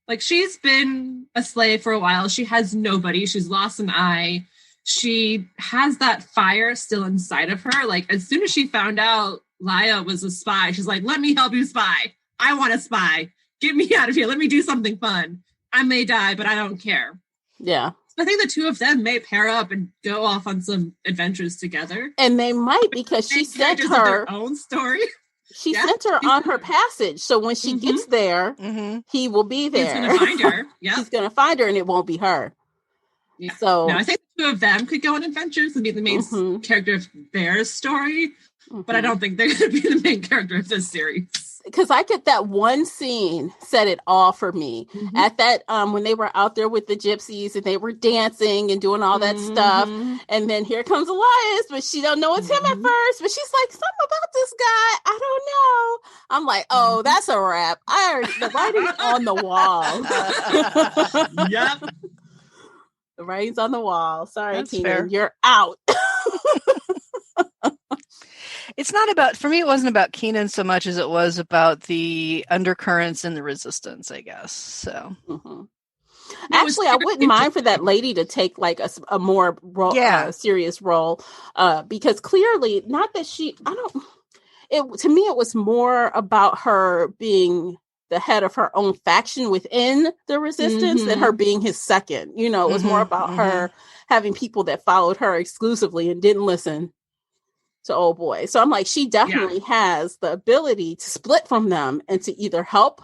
Like, she's been a slave for a while. She has nobody. She's lost an eye. She has that fire still inside of her. Like, as soon as she found out Laya was a spy, she's like, let me help you spy. I want to spy. Get me out of here. Let me do something fun. I may die, but I don't care.
Yeah.
I think the two of them may pair up and go off on some adventures together.
And they might, because she sent her
their own story.
She sent her on her passage. So when she gets there, he will be there.
He's going to find her. Yeah.
He's going to find her, and it won't be her.
Yeah.
So
I think the two of them could go on adventures and be the main character of their story. But I don't think they're going to be the main character of this series.
Because I get that one scene said it all for me. At that, when they were out there with the gypsies and they were dancing and doing all that stuff. And then here comes Elias, but she don't know it's him at first. But she's like, something about this guy, I don't know. I'm like, oh, that's a wrap. The writing's on the wall.
Yep.
The writing's on the wall. Sorry, Kenan, you're out.
It's not about, for me, it wasn't about Kenan so much as it was about the undercurrents and the resistance, I guess. So,
actually, I wouldn't mind for that lady to take like a more serious role, because clearly, not that to me, it was more about her being the head of her own faction within the resistance than her being his second. You know, it was more about her having people that followed her exclusively and didn't listen to old boy. So I'm like, she definitely has the ability to split from them and to either help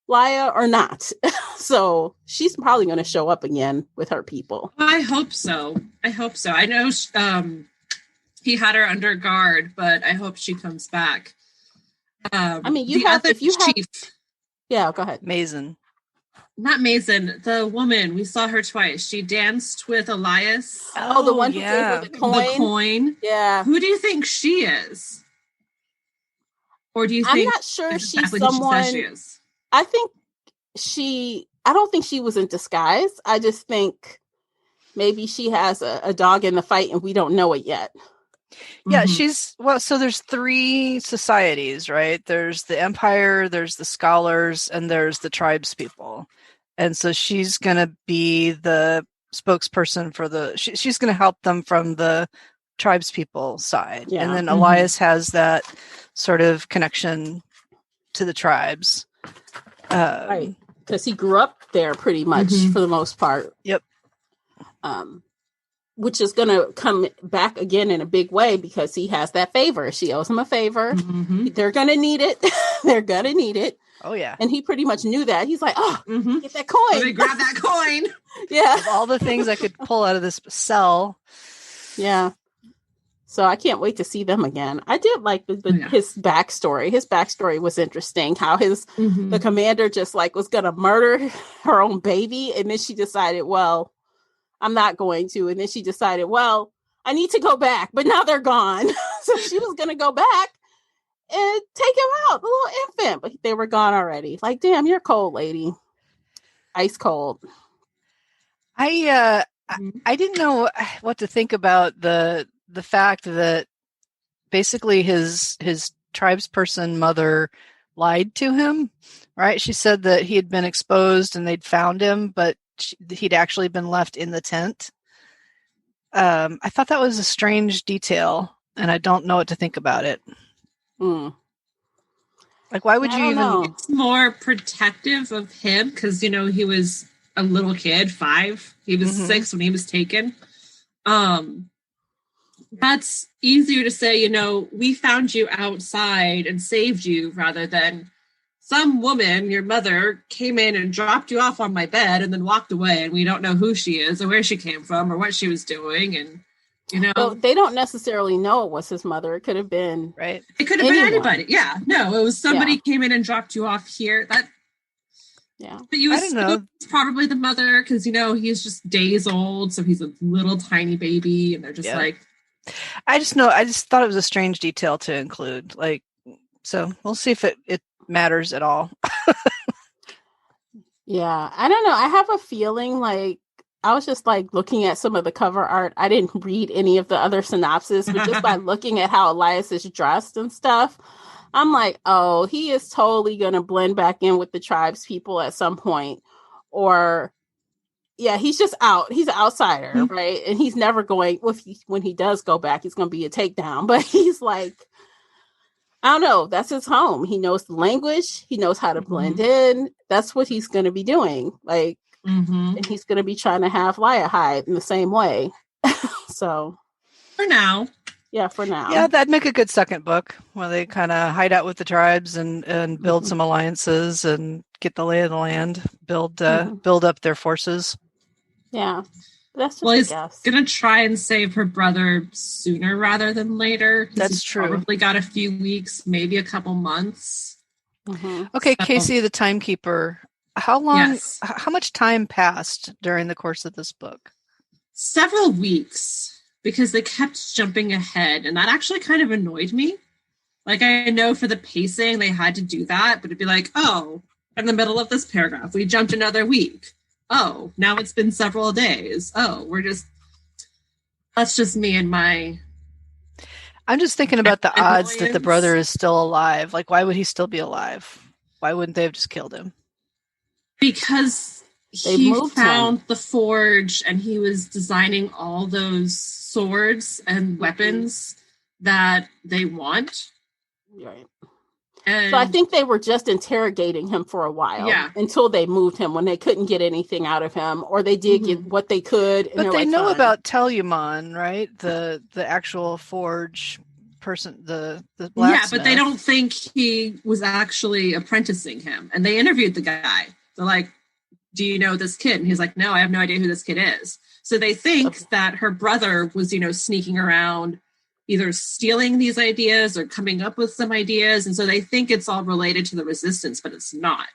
Laya or not. So she's probably going to show up again with her people.
I hope so. I know he had her under guard, but I hope she comes back.
I mean, yeah, go ahead.
Not Mason, the woman. We saw her twice. She danced with Elias.
Oh, the one who gave her the coin.
The coin.
Yeah.
Who do you think she is? Or do you think
I'm not sure she's
exactly
someone.
She is?
I don't think she was in disguise. I just think maybe she has a dog in the fight and we don't know it yet.
Yeah, so there's 3 societies, right? There's the Empire, there's the Scholars, and there's the Tribespeople. And so she's going to be the spokesperson for she's going to help them from the Tribespeople side. Yeah. And then Elias has that sort of connection to the tribes.
Right. Because he grew up there pretty much for the most part.
Yep.
Which is going to come back again in a big way because he has that favor. She owes him a favor. They're going to need it. They're going to need it.
Oh, yeah.
And he pretty much knew that. He's like, get that coin.
Let me grab that coin.
Yeah.
Of all the things I could pull out of this cell.
Yeah. So I can't wait to see them again. I did like his backstory. His backstory was interesting. How the commander just like was going to murder her own baby. And then she decided, well, I'm not going to. And then she decided, well, I need to go back. But now they're gone. So she was going to go back and take him out, the little infant. But they were gone already. Like, damn, you're cold, lady. Ice cold.
I didn't know what to think about the fact that basically his tribesperson mother lied to him, right? She said that he had been exposed and they'd found him, but he'd actually been left in the tent. I thought that was a strange detail, and I don't know what to think about it. Like, why would you even... know.
It's more protective of him because, he was a little kid, 5. He was 6 when he was taken. That's easier to say, we found you outside and saved you, rather than some woman, your mother, came in and dropped you off on my bed and then walked away, and we don't know who she is or where she came from or what she was doing. And,
Well, they don't necessarily know it was his mother. It could have been
right.
It could have been anybody. Yeah. No, it was somebody came in and dropped you off here. But you assume it's probably the mother because, he's just days old. So he's a little tiny baby, and they're just
I just thought it was a strange detail to include. So we'll see if it matters at all.
Yeah. I don't know. I have a feeling I was just looking at some of the cover art. I didn't read any of the other synopsis, but just by looking at how Elias is dressed and stuff, I'm like, oh, he is totally going to blend back in with the tribes people at some point. Or, yeah, he's just out. He's an outsider, right? And he's never going, when he does go back, he's going to be a takedown. But he's I don't know. That's his home. He knows the language. He knows how to blend in. That's what he's going to be doing. And he's going to be trying to have Laia hide in the same way. So.
For now.
Yeah, for now.
Yeah, that'd make a good second book where they kind of hide out with the tribes and build some alliances and get the lay of the land, build up their forces.
Yeah. That's just
he's going to try and save her brother sooner rather than later.
That's true.
Probably got a few weeks, maybe a couple months.
Okay, so, Casey, the timekeeper. How long, how much time passed during the course of this book?
Several weeks, because they kept jumping ahead, and that actually kind of annoyed me. I know for the pacing, they had to do that, but it'd be in the middle of this paragraph, we jumped another week. Oh, now it's been several days. Oh, that's just me and my...
I'm just thinking about the odds that the brother is still alive. Why would he still be alive? Why wouldn't they have just killed him?
Because he found the forge and he was designing all those swords and weapons that they want.
Right. And so I think they were just interrogating him for a while until they moved him when they couldn't get anything out of him, or they did get what they could.
But they know about Telumon, right? The actual forge person, the blacksmith.
Yeah, but they don't think he was actually apprenticing him. And they interviewed the guy. They're do you know this kid? And he's like, no, I have no idea who this kid is. So they think that her brother was, sneaking around, either stealing these ideas or coming up with some ideas. And so they think it's all related to the resistance, but it's not.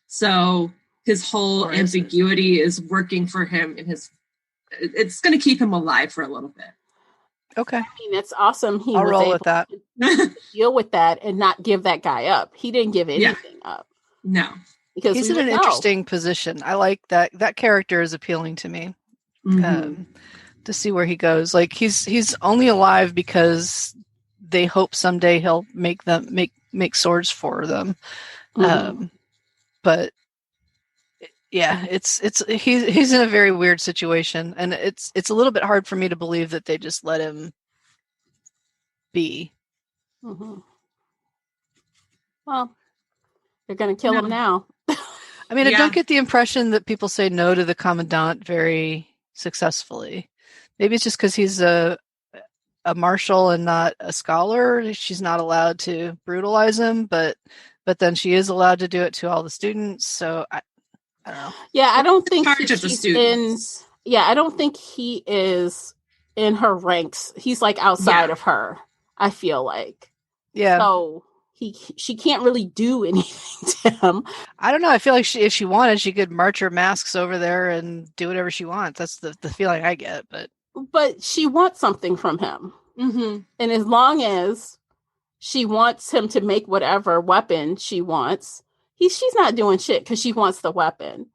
So his whole ambiguity is working for him in it's going to keep him alive for a little bit.
Okay.
I mean, it's awesome.
I'll roll with that.
Deal with that and not give that guy up. He didn't give anything up.
No.
Because
he's in an interesting position. I like that. That character is appealing to me. To see where he goes. He's only alive because they hope someday he'll make swords for them. But yeah, he's in a very weird situation, and it's a little bit hard for me to believe that they just let him be.
Well, they're going to kill him now.
I mean, I don't get the impression that people say no to the commandant very successfully. Maybe it's just because he's a marshal and not a scholar. She's not allowed to brutalize him, but then she is allowed to do it to all the students. So I don't know.
Yeah, I don't think I don't think he is in her ranks. He's outside of her. I feel like.
Yeah.
So she can't really do anything to him.
I don't know. I feel like if she wanted, she could march her masks over there and do whatever she wants. That's the feeling I get.
But she wants something from him. And as long as she wants him to make whatever weapon she wants, she's not doing shit because she wants the weapon.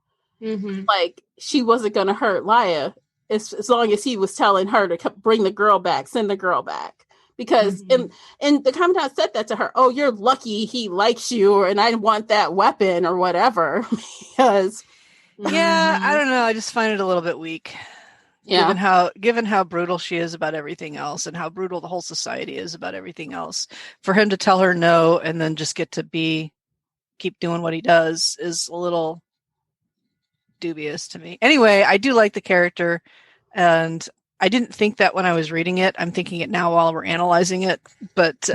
She wasn't going to hurt Laia as long as he was telling her to bring the girl back, send the girl back. Because and the commandant said that to her. Oh, you're lucky he likes you, and I want that weapon or whatever. Because
I don't know. I just find it a little bit weak. Yeah. Given how brutal she is about everything else, and how brutal the whole society is about everything else, for him to tell her no and then just get to keep doing what he does is a little dubious to me. Anyway, I do like the character, and I didn't think that when I was reading it. I'm thinking it now while we're analyzing it, but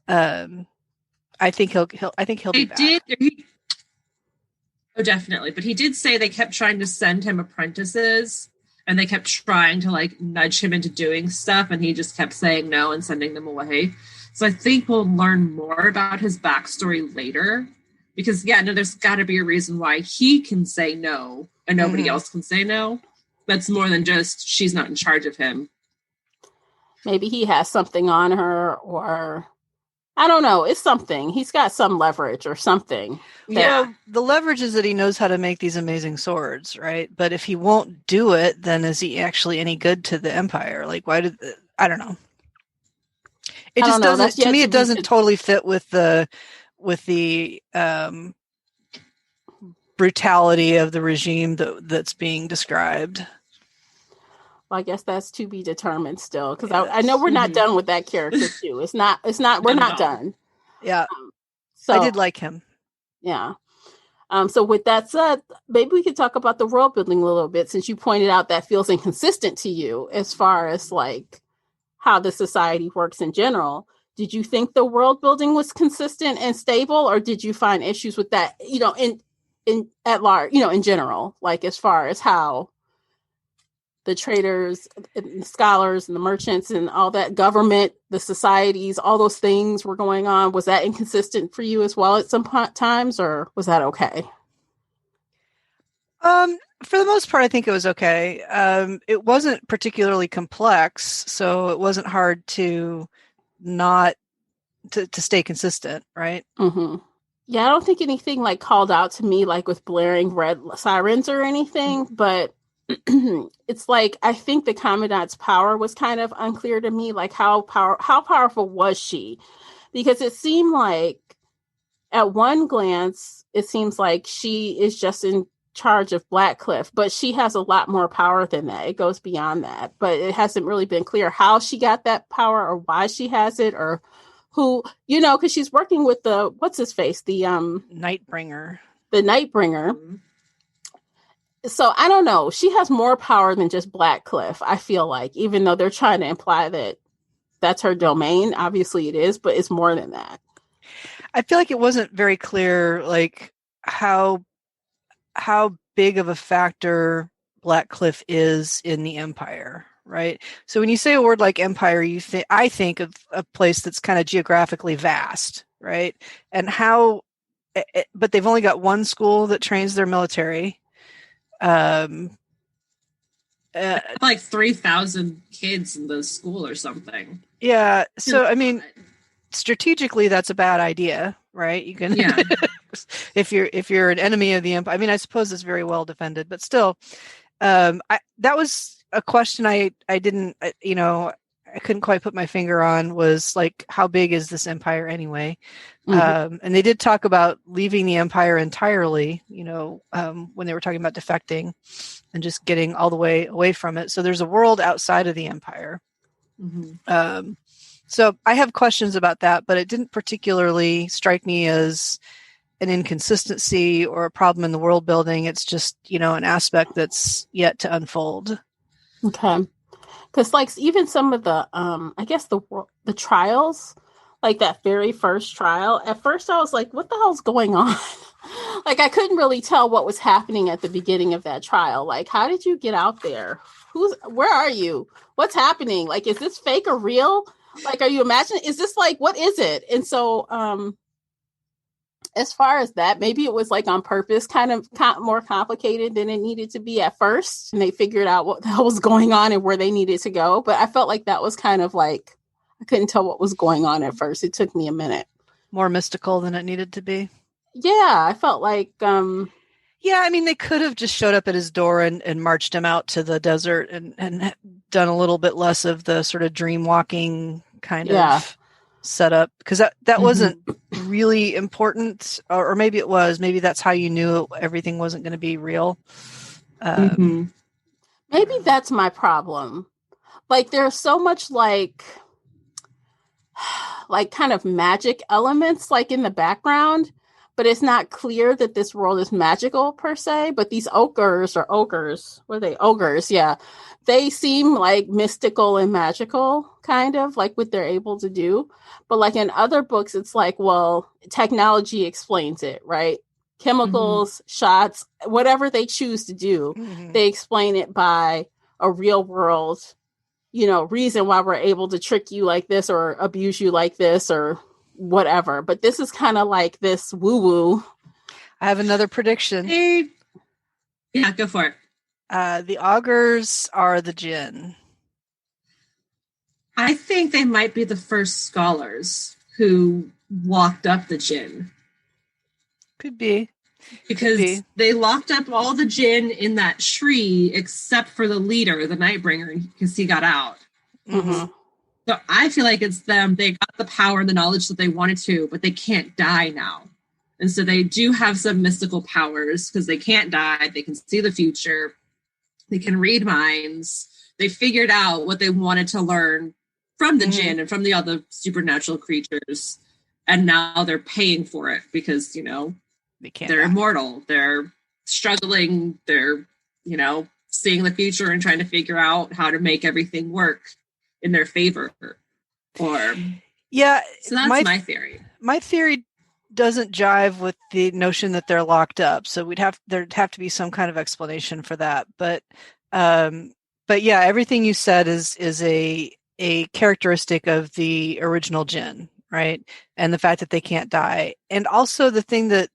I think he'll be back.
Oh, definitely. But he did say they kept trying to send him apprentices, and they kept trying to like nudge him into doing stuff, and he just kept saying no and sending them away. So I think we'll learn more about his backstory later, because there's got to be a reason why he can say no and nobody else can say no. That's more than just she's not in charge of him.
Maybe he has something on her, or I don't know. It's something. He's got some leverage or something.
Yeah, the leverage is that he knows how to make these amazing swords, right? But if he won't do it, then is he actually any good to the Empire? Like, why did I don't know? It just doesn't. To me, it doesn't totally fit with the brutality of the regime that's being described.
Well, I guess that's to be determined still, because I know we're not done with that character too. It's not. We're not done.
Yeah. So I did like him.
Yeah. So with that said, maybe we could talk about the world building a little bit, since you pointed out that feels inconsistent to you as far as like how the society works in general. Did you think the world building was consistent and stable, or did you find issues with that, in at large, in general, like as far as how the traders and the scholars and the merchants and all that government, the societies, all those things were going on? Was that inconsistent for you as well at some times, or was that okay?
For the most part, I think it was okay. It wasn't particularly complex, so it wasn't hard to stay consistent, right?
Mm-hmm. Yeah, I don't think anything like called out to me, like with blaring red sirens or anything, but it's like, I think the Commandant's power was kind of unclear to me. Like how powerful was she? Because it seemed like at one glance, it seems like she is just in charge of Blackcliff, but she has a lot more power than that. It goes beyond that, but it hasn't really been clear how she got that power or why she has it, or who, because she's working with the, what's his face? The
Nightbringer.
The Nightbringer. Mm-hmm. So I don't know. She has more power than just Blackcliff, I feel like, even though they're trying to imply that that's her domain. Obviously it is, but it's more than that.
I feel like it wasn't very clear, like how big of a factor Blackcliff is in the Empire, right? So when you say a word like Empire, I think of a place that's kind of geographically vast, right? And but they've only got one school that trains their military.
Like 3,000 kids in the school or something.
Yeah. So, I mean, strategically, that's a bad idea, right? You can, if you're an enemy of the Empire, I mean, I suppose it's very well defended, but still, that was a question I didn't, I couldn't quite put my finger on, was like, how big is this empire anyway? Mm-hmm. And they did talk about leaving the empire entirely, when they were talking about defecting and just getting all the way away from it. So there's a world outside of the empire. Mm-hmm. So I have questions about that, but it didn't particularly strike me as an inconsistency or a problem in the world building. It's just, an aspect that's yet to unfold.
Okay. Because like even some of the, I guess the trials, like that very first trial, at first I was like, what the hell's going on? Like I couldn't really tell what was happening at the beginning of that trial. Like, how did you get out there? Where are you? What's happening? Like, is this fake or real? Like, are you imagining? Is this like, what is it? And so, as far as that, maybe it was like on purpose, kind of more complicated than it needed to be at first. And they figured out what the hell was going on and where they needed to go. But I felt like that was kind of like, I couldn't tell what was going on at first. It took me a minute.
More mystical than it needed to be.
Yeah, I felt like...
Yeah, I mean, they could have just showed up at his door and marched him out to the desert and done a little bit less of the sort of dream walking kind of setup, because that wasn't really important, or maybe it was. Maybe that's how you knew everything wasn't going to be real.
Maybe that's my problem. Like there's so much like kind of magic elements like in the background, but it's not clear that this world is magical per se. But these ogres, what are they? Ogres, yeah. They seem like mystical and magical, kind of like what they're able to do. But like in other books, it's like, well, technology explains it, right? Chemicals, shots, whatever they choose to do, they explain it by a real world, reason why we're able to trick you like this or abuse you like this or whatever. But this is kind of like this woo-woo.
I have another prediction.
Yeah, go for it.
The augurs are the jinn.
I think they might be the first scholars who locked up the jinn.
Could be.
Because they locked up all the jinn in that tree except for the leader, the Nightbringer, because he got out.
Mm-hmm.
So I feel like it's them. They got the power and the knowledge that they wanted to, but they can't die now. And so they do have some mystical powers because they can't die. They can see the future. They can read minds. They figured out what they wanted to learn from the jinn and from the other supernatural creatures. And now they're paying for it because, they're immortal. They're struggling. They're, seeing the future and trying to figure out how to make everything work in their favor. So that's my theory.
My theory doesn't jive with the notion that they're locked up. So there'd have to be some kind of explanation for that. But yeah, everything you said is a characteristic of the original jinn, right? And the fact that they can't die. And also the thing that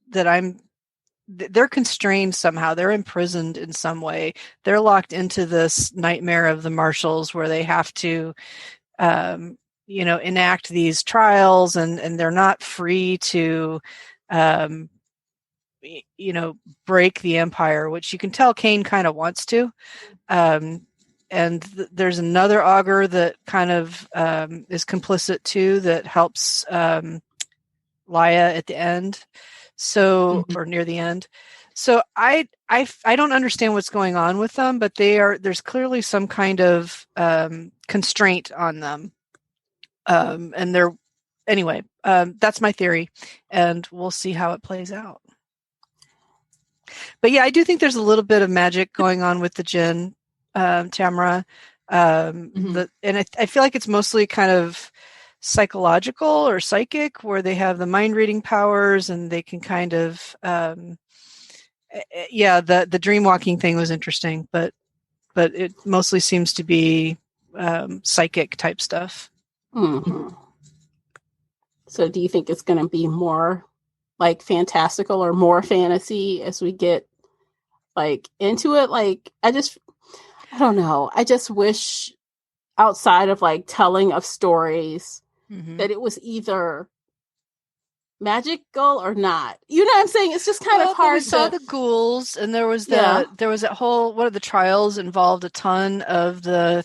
they're constrained somehow. They're imprisoned in some way. They're locked into this nightmare of the marshals where they have to, enact these trials and they're not free to, break the empire, which you can tell Cain kind of wants to. And there's another augur that kind of is complicit too, that helps Laia at the end. So, or near the end. So I don't understand what's going on with them, but there's clearly some kind of constraint on them. That's my theory, and we'll see how it plays out. But yeah, I do think there's a little bit of magic going on with the jinn, Tamara. And I feel like it's mostly kind of psychological or psychic, where they have the mind reading powers and they can kind of the dream walking thing was interesting, but it mostly seems to be psychic type stuff.
So do you think it's going to be more like fantastical or more fantasy as we get like into it? Like I don't know, I just wish outside of like telling of stories that it was either magical or not. You know what I'm saying? It's just kind of hard.
We saw the ghouls, and there was that whole, one of the trials involved a ton of the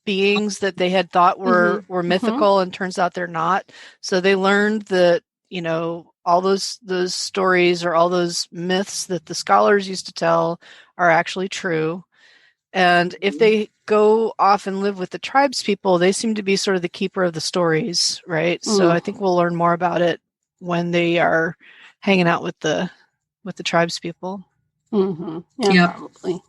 beings that they had thought were mythical, and turns out they're not. So they learned that, all those stories or all those myths that the scholars used to tell are actually true. And if they go off and live with the tribes people, they seem to be sort of the keeper of the stories, right? So I think we'll learn more about it when they are hanging out with the tribes people.
Probably.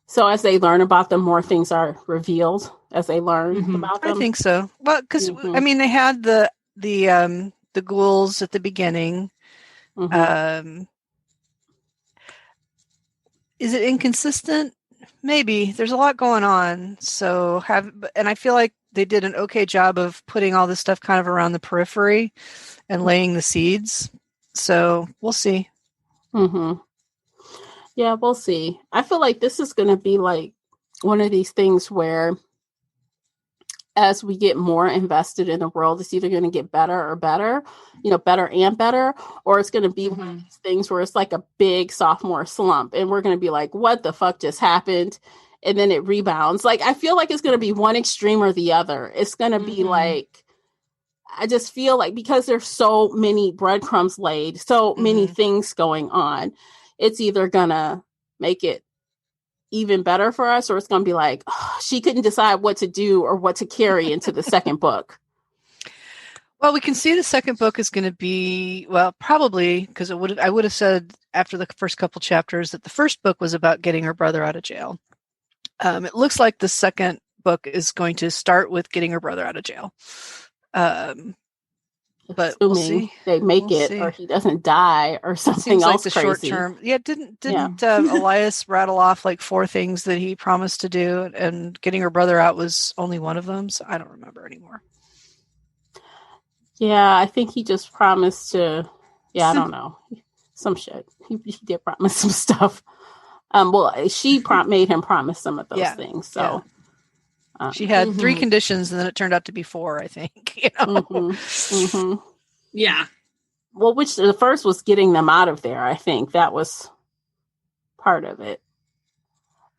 So as they learn about them, more things are revealed as they learn about them.
I think so. Well, because they had the ghouls at the beginning. Is it inconsistent? Maybe. There's a lot going on. And I feel like they did an okay job of putting all this stuff kind of around the periphery and laying the seeds. So we'll see.
Yeah, we'll see. I feel like this is going to be like one of these things where as we get more invested in the world, it's either going to get better or better, better and better, or it's going to be one of these things where it's like a big sophomore slump and we're going to be like, what the fuck just happened? And then it rebounds. Like, I feel like it's going to be one extreme or the other. It's going to be like, I just feel like because there's so many breadcrumbs laid, so many things going on, it's either going to make it even better for us, or it's going to be like, she couldn't decide what to do or what to carry into the second book.
Well, we can see the second book is going to be, well, probably, because I would have said after the first couple chapters that the first book was about getting her brother out of jail. It looks like the second book is going to start with getting her brother out of jail. But we'll see.
They make it, or he doesn't die, or something
Seems
else
like the
crazy.
Short term. Yeah, didn't Elias rattle off like 4 things that he promised to do, and getting her brother out was only one of them? So I don't remember anymore.
Yeah, I think he just promised to. Yeah, I don't know, some shit. He did promise some stuff. Well, she made him promise some of those things. So.
Yeah. She had 3 conditions, and then it turned out to be 4, I think. You know?
Yeah.
Well, which the first was getting them out of there. I think that was part of it.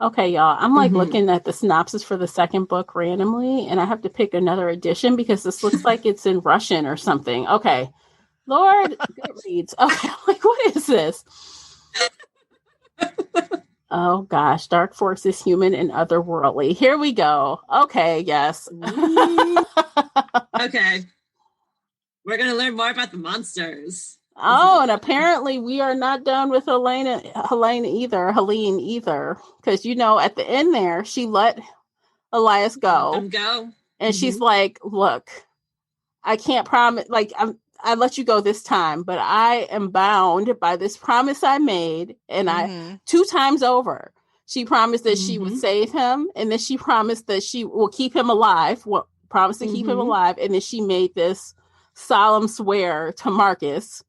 Okay, y'all. I'm like looking at the synopsis for the second book randomly, and I have to pick another edition because this looks like it's in Russian or something. Okay. Lord, Goodreads. Okay, I'm like, what is this? Oh gosh, Dark Forces, human and otherworldly. Here we go. Okay, yes.
Okay. We're going to learn more about the monsters.
Oh, and apparently we are not done with Helene either. Because, at the end there, she let Elias go. And she's like, look, I can't promise, like, I let you go this time, but I am bound by this promise I made. And I 2 times over, she promised that she would save him. And then she promised that she will keep him alive. Promised to keep him alive. And then she made this solemn swear to Marcus.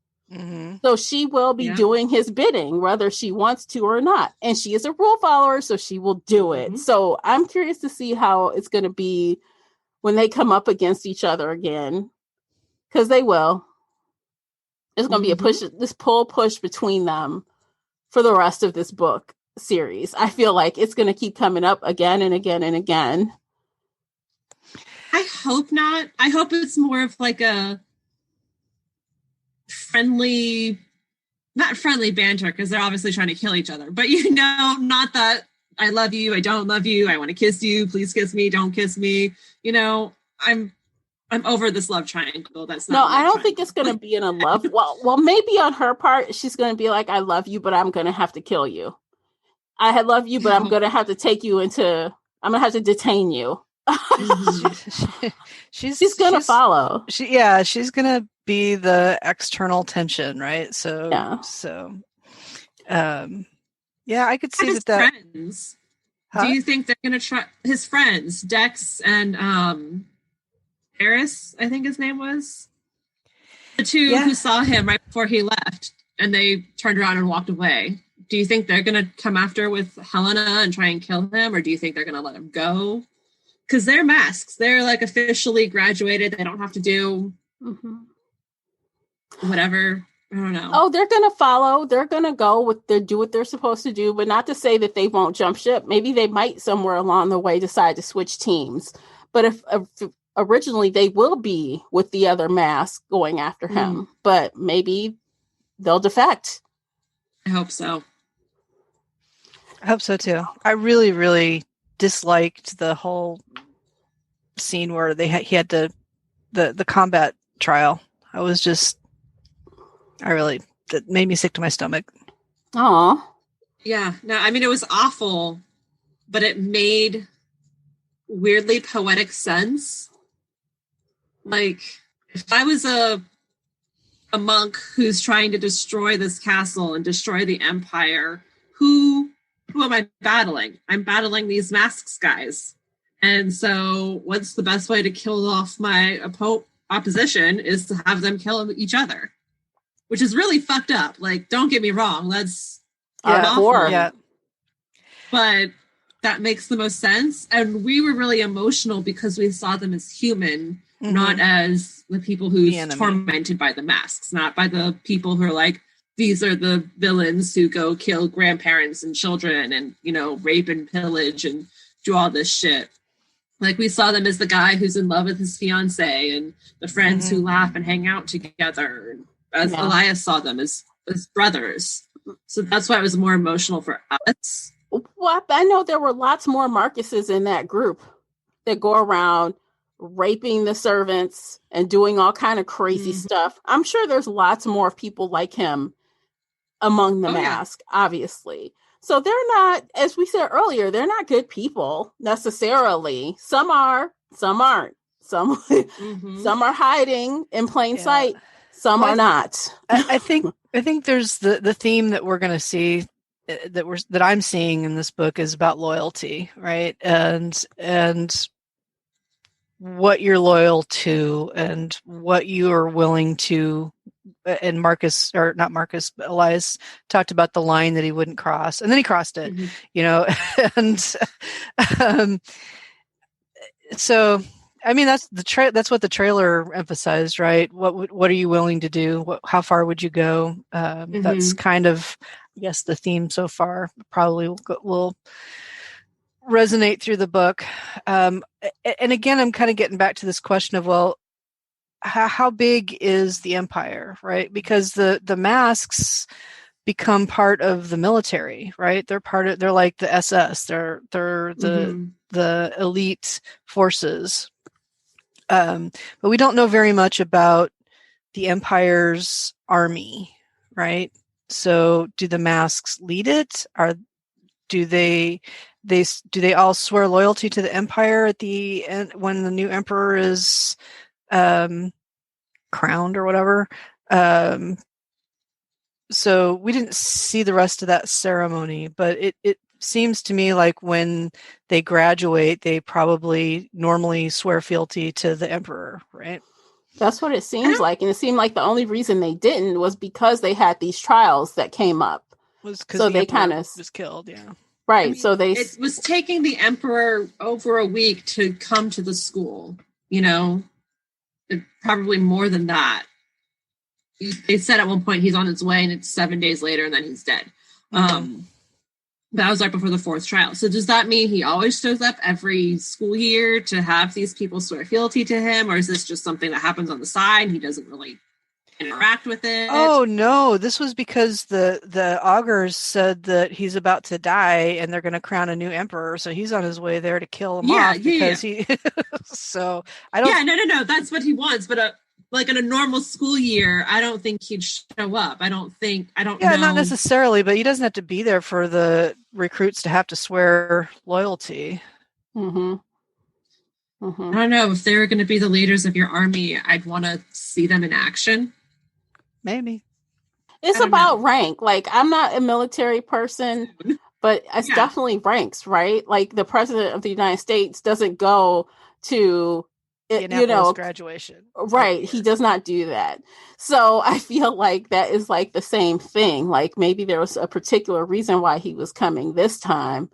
So she will be doing his bidding, whether she wants to or not. And she is a rule follower, so she will do it. So I'm curious to see how it's going to be when they come up against each other again. Because they will. There's going to be this push between them for the rest of this book series. I feel like it's going to keep coming up again and again and again.
I hope not. I hope it's more of like a not friendly banter, because they're obviously trying to kill each other. But, not that I love you, I don't love you, I want to kiss you, please kiss me, don't kiss me. I'm over this love triangle. That's not.
No, I don't think it's going to be in a love. Well, maybe on her part, she's going to be like, I love you, but I'm going to have to kill you. I love you, but I'm going to have to take you I'm going to have to detain you. She's going to follow.
She's going to be the external tension, right? So, I could see that.
Friends. Huh? Do you think they're going to try his friends, Dex and Harris, I think his name was? The 2 who saw him right before he left, and they turned around and walked away. Do you think they're going to come after with Helena and try and kill him, or do you think they're going to let him go? Because they're masks. They're like officially graduated. They don't have to do whatever. I don't know.
Oh, they're going to follow. They're going to do what they're supposed to do, but not to say that they won't jump ship. Maybe they might somewhere along the way decide to switch teams. But if originally they will be with the other mask going after him, but maybe they'll defect.
I hope so.
I hope so too. I really, really disliked the whole scene where he had the combat trial. That made me sick to my stomach.
Aw.
Yeah. No, I mean, it was awful, but it made weirdly poetic sense. Like, if I was a monk who's trying to destroy this castle and destroy the empire, who am I battling? I'm battling these masks guys. And so what's the best way to kill off my opposition is to have them kill each other, which is really fucked up. Like, don't get me wrong. That's awful.
Yeah.
But that makes the most sense. And we were really emotional because we saw them as human, not as the people who's tormented by the masks, not by the people who are like, these are the villains who go kill grandparents and children and, rape and pillage and do all this shit. Like, we saw them as the guy who's in love with his fiance and the friends who laugh and hang out together. As Elias saw them as brothers. So that's why it was more emotional for us.
Well, I know there were lots more Marcuses in that group that go around raping the servants and doing all kind of crazy stuff. I'm sure there's lots more people like him among the mask, obviously. So they're not, as we said earlier, they're not good people necessarily. Some are, some aren't. Some are hiding in plain sight. Some are not.
I think there's the theme that we're going to see that I'm seeing in this book is about loyalty, right? And what you're loyal to and what you are willing to. And Elias talked about the line that he wouldn't cross, and then he crossed it, and so I mean that's what the trailer emphasized, right? What are you willing to do? How far would you go? That's kind of, I guess, the theme so far. Probably will resonate through the book. And again, I'm kind of getting back to this question of, well, how big is the empire, right? Because the masks become part of the military, right? They're like the SS. They're the elite forces. But we don't know very much about the empire's army, right? So do the masks lead it? Do they all swear loyalty to the empire at the end when the new emperor is crowned or whatever? So we didn't see the rest of that ceremony, but it seems to me like when they graduate, they probably normally swear fealty to the emperor, right?
That's what it seems like. And it seemed like the only reason they didn't was because they had these trials that came up.
Was because they kind of was killed, yeah.
Right.
I mean,
so
it was taking the emperor over a week to come to the school, probably more than that. They said at one point he's on his way and it's 7 days later and then he's dead. That was right before the fourth trial. So does that mean he always shows up every school year to have these people swear fealty to him? Or is this just something that happens on the side and he doesn't really interact with it?
Oh, no. This was because the augurs said that he's about to die and they're going to crown a new emperor. So he's on his way there to kill him off because he... So I don't...
Yeah, no. That's what he wants. But like in a normal school year, I don't think he'd show up. I don't know.
Yeah, not necessarily, but he doesn't have to be there for the recruits to have to swear loyalty.
I don't know. If they're going to be the leaders of your army, I'd want to see them in action.
Maybe.
It's about rank. Like, I'm not a military person, but it's definitely ranks, right? Like, the president of the United States doesn't go to...
graduation.
Right. He does not do that. So I feel like that is like the same thing. Like maybe there was a particular reason why he was coming this time.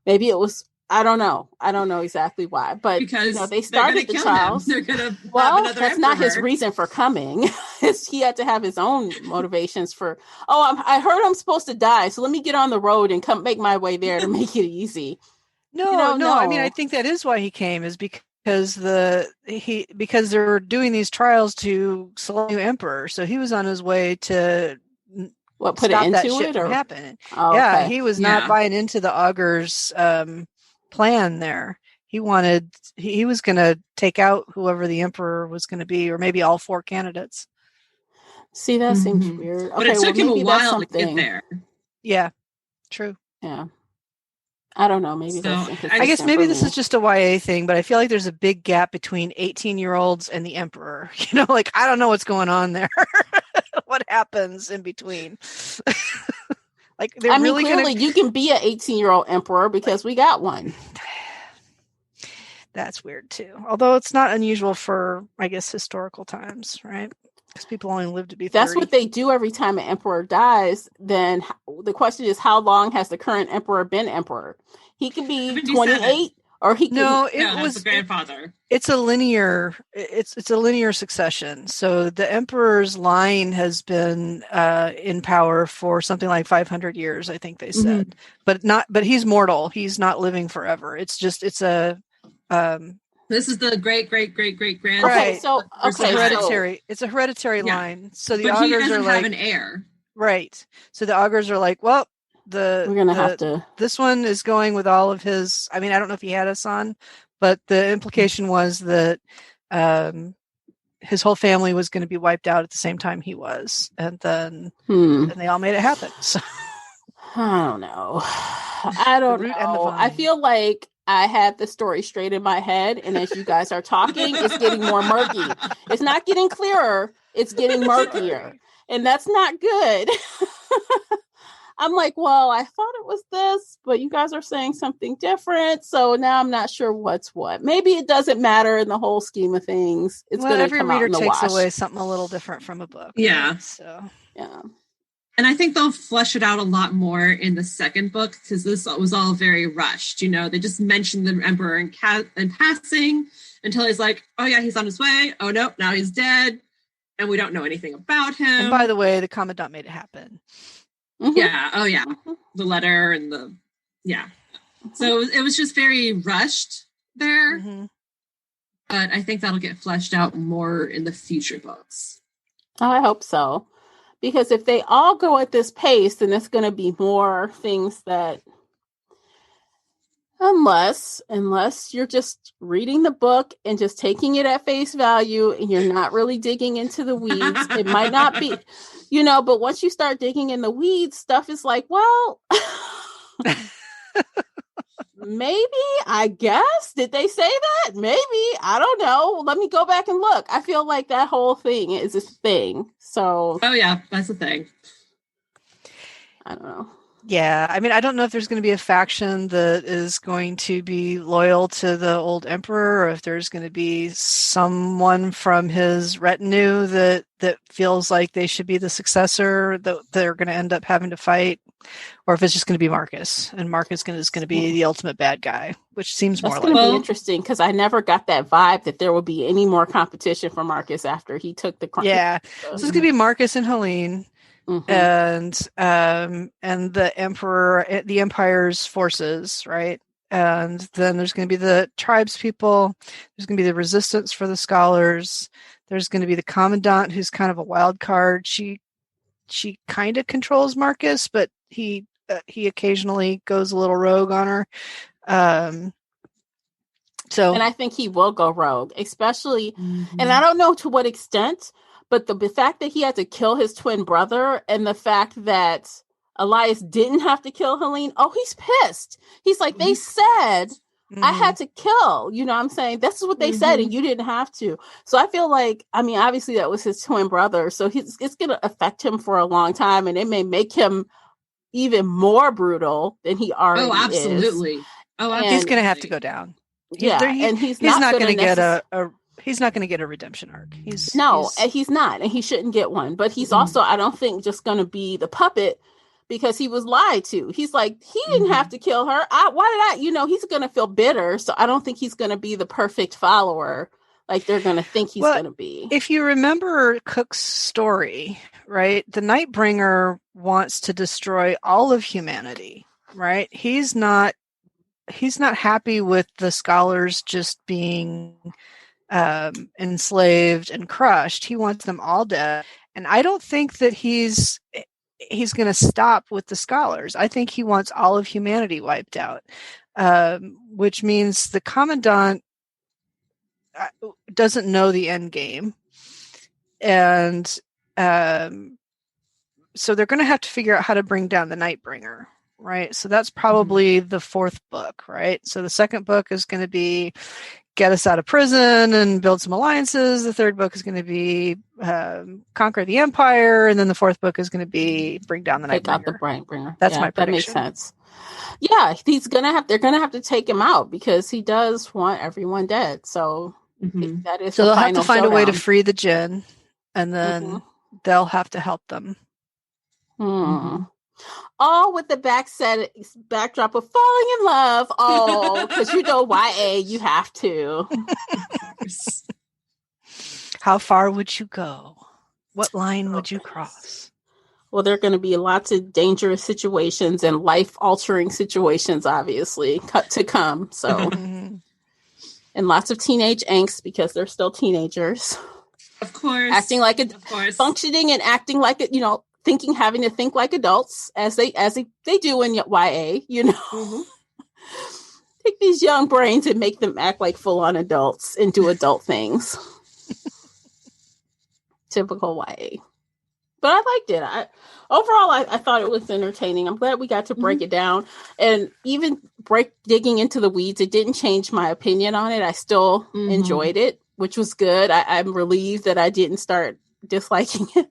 Maybe it was, I don't know. I don't know exactly why, but
because
they started the trials.
They're going to
that's not his reason for coming. He had to have his own motivations for, I heard I'm supposed to die. So let me get on the road and come make my way there to make it easy.
No. I mean, I think that is why he came, is because they're doing these trials to select a new emperor, so he was on his way to
put it into it or
happen.
Okay.
He was not buying into the augurs' plan there. He was going to take out whoever the emperor was going to be, or maybe all four candidates.
See, that seems weird.
But it took him a while to get there.
Yeah, true.
Yeah. I don't know. Maybe
I guess maybe this is just a YA thing, but I feel like there's a big gap between 18-year-olds and the emperor. Like, I don't know what's going on there. What happens in between? Like, they're really
clearly you can be an 18-year-old emperor because we got one.
That's weird too. Although it's not unusual for, I guess, historical times, right? Because people only live to be 30.
That's what they do every time an emperor dies. Then the question is, how long has the current emperor been emperor? He can be 28, or he can...
No, it was
the grandfather.
It's a linear succession. So the emperor's line has been in power for something like 500 years, I think they said. But he's mortal. He's not living forever. It's a
this is the great grandson.
Right.
It's
hereditary. It's a hereditary line. So the augurs are like,
have an heir.
Right. So the augurs are like, well,
we're gonna have to.
This one is going with all of his. I mean, I don't know if he had a son, but the implication was that his whole family was going to be wiped out at the same time he was, and then they all made it happen. So
I don't know. I don't know. I feel like I had the story straight in my head, and as you guys are talking, it's getting more murky. It's not getting clearer. It's getting murkier, and that's not good. I'm like, well, I thought it was this, but you guys are saying something different. So now I'm not sure what's what. Maybe it doesn't matter in the whole scheme of things. It's going to come out in the wash. Every reader takes
away something a little different from a book.
Yeah.
Right? So
yeah.
And I think they'll flesh it out a lot more in the second book, because this was all very rushed. You know, they just mentioned the Emperor in passing until he's like, oh yeah, he's on his way. Oh no, now he's dead. And we don't know anything about him.
And by the way, the Commandant made it happen.
Mm-hmm.
Yeah. Oh, yeah. The letter and the, yeah. So it was just very rushed there.
Mm-hmm.
But I think that'll get fleshed out more in the future books.
Oh, I hope so. Because if they all go at this pace, then it's going to be more things that, unless you're just reading the book and just taking it at face value and you're not really digging into the weeds, it might not be, but once you start digging in the weeds, stuff is like, well, maybe, I guess, did they say that? Maybe, I don't know. Let me go back and look. I feel like that whole thing is a thing. So,
oh yeah, that's the thing.
I don't know.
Yeah, I mean, I don't know if there's going to be a faction that is going to be loyal to the old emperor, or if there's going to be someone from his retinue that feels like they should be the successor that they're going to end up having to fight, or if it's just going to be Marcus, and Marcus is going to be the ultimate bad guy, which seems more
That's
like.
going to be interesting, because I never got that vibe that there would be any more competition for Marcus after he took the crown.
Yeah, so it's going to be Marcus and Helene.
Mm-hmm.
And the Empire's forces, right? And then there's going to be the tribes people. There's going to be the resistance for the scholars. There's going to be the commandant, who's kind of a wild card. She kind of controls Marcus, but he occasionally goes a little rogue on her. And
I think he will go rogue, especially, and I don't know to what extent. But the fact that he had to kill his twin brother, and the fact that Elias didn't have to kill Helene, he's pissed. He's like, they said I had to kill. You know what I'm saying? This is what they said, and you didn't have to. So I feel like, I mean, obviously that was his twin brother. So it's going to affect him for a long time, and it may make him even more brutal than he already is.
Oh, absolutely.
He's going to have to go down.
Yeah, and he's not going to
get He's not going to get a redemption arc. He's
not, and he shouldn't get one. But he's also, I don't think, just going to be the puppet, because he was lied to. He's like, he didn't have to kill her. Why did I? He's going to feel bitter. So I don't think he's going to be the perfect follower like they're going to think he's going to be.
If you remember Cook's story, right, the Nightbringer wants to destroy all of humanity, right? He's not happy with the scholars just being enslaved and crushed. He wants them all dead, and I don't think that he's going to stop with the scholars. I think he wants all of humanity wiped out, which means the commandant doesn't know the end game, and so they're going to have to figure out how to bring down the Nightbringer, right? So that's probably the fourth book, right? So the second book is going to be get us out of prison and build some alliances. The third book is going to be conquer the empire, and then the fourth book is going to be bring down the Nightbringer.
Take out the Nightbringer.
That's my prediction.
That makes sense. Yeah, they're gonna have to take him out, because he does want everyone dead. So that is.
So they'll have to find a way to free the Jinn, and then they'll have to help them.
All with the backdrop of falling in love. Oh, because YA, you have to.
How far would you go? What line would you cross?
Well, there are going to be lots of dangerous situations and life-altering situations, obviously, to come. So, and lots of teenage angst, because they're still teenagers.
Of course.
Functioning and acting like it, having to think like adults as they do in YA, Take these young brains and make them act like full-on adults and do adult things. Typical YA. But I liked it. I thought it was entertaining. I'm glad we got to break it down. And even digging into the weeds, it didn't change my opinion on it. I still enjoyed it, which was good. I'm relieved that I didn't start disliking it.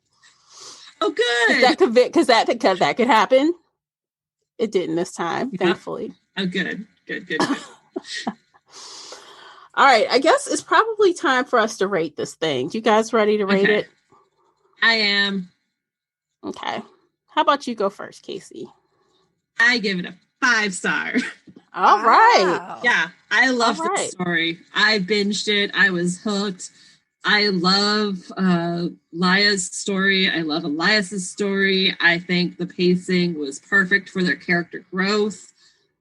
Oh, good.
Because that could happen. It didn't this time, thankfully.
Oh, good.
All right. I guess it's probably time for us to rate this thing. You guys ready to rate it?
I am.
Okay. How about you go first, Casey?
I give it a 5-star.
All right.
Yeah. I love the story. I binged it. I was hooked. I love Laya's story. I love Elias's story. I think the pacing was perfect for their character growth.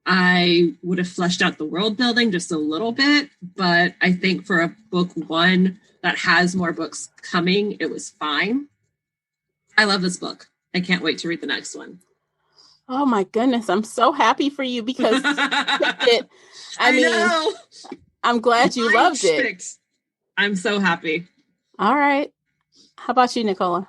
I would have fleshed out the world building just a little bit, but I think for a book one that has more books coming, it was fine. I love this book. I can't wait to read the next one.
Oh my goodness. I'm so happy for you because I know. I'm glad you loved it.
I'm so happy.
All right. How about you, Nicola?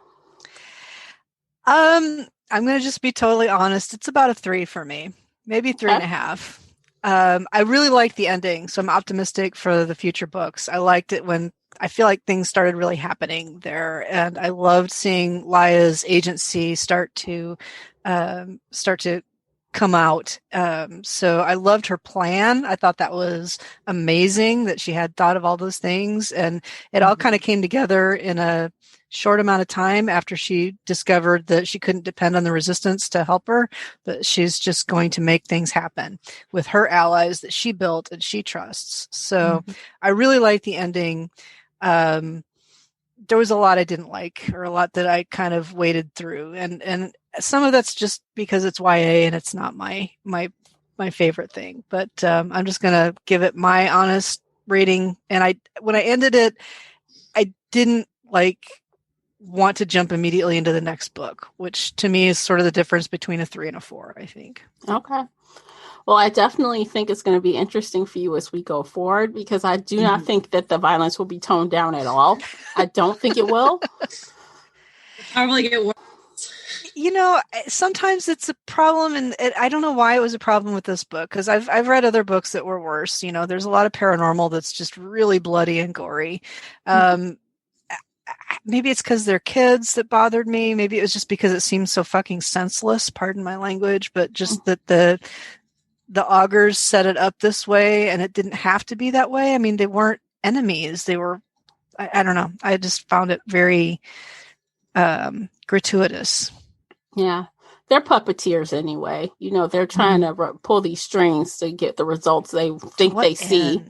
I'm going to just be totally honest. It's about a 3 for me, maybe 3.5. I really liked the ending, so I'm optimistic for the future books. I liked it when I feel like things started really happening there, and I loved seeing Laya's agency start to come out. So I loved her plan. I thought that was amazing that she had thought of all those things, and it all kind of came together in a short amount of time after she discovered that she couldn't depend on the resistance to help her, but she's just going to make things happen with her allies that she built and she trusts. So I really liked the ending. There was a lot I didn't like, or a lot that I kind of waded through, and some of that's just because it's YA and it's not my favorite thing. But I'm just gonna give it my honest rating. And when I ended it, I didn't want to jump immediately into the next book, which to me is sort of the difference between a 3 and a 4, I think.
Okay. Well, I definitely think it's going to be interesting for you as we go forward, because I do not think that the violence will be toned down at all. I don't think it will.
Probably get worse.
Sometimes it's a problem, and I don't know why it was a problem with this book, because I've read other books that were worse. There's a lot of paranormal that's just really bloody and gory. Maybe it's because they're kids that bothered me. Maybe it was just because it seems so fucking senseless, pardon my language, but just that the augurs set it up this way, and it didn't have to be that way. I mean, they weren't enemies. They were, I don't know. I just found it very gratuitous.
Yeah. They're puppeteers anyway. They're trying to pull these strings to get the results they think they see.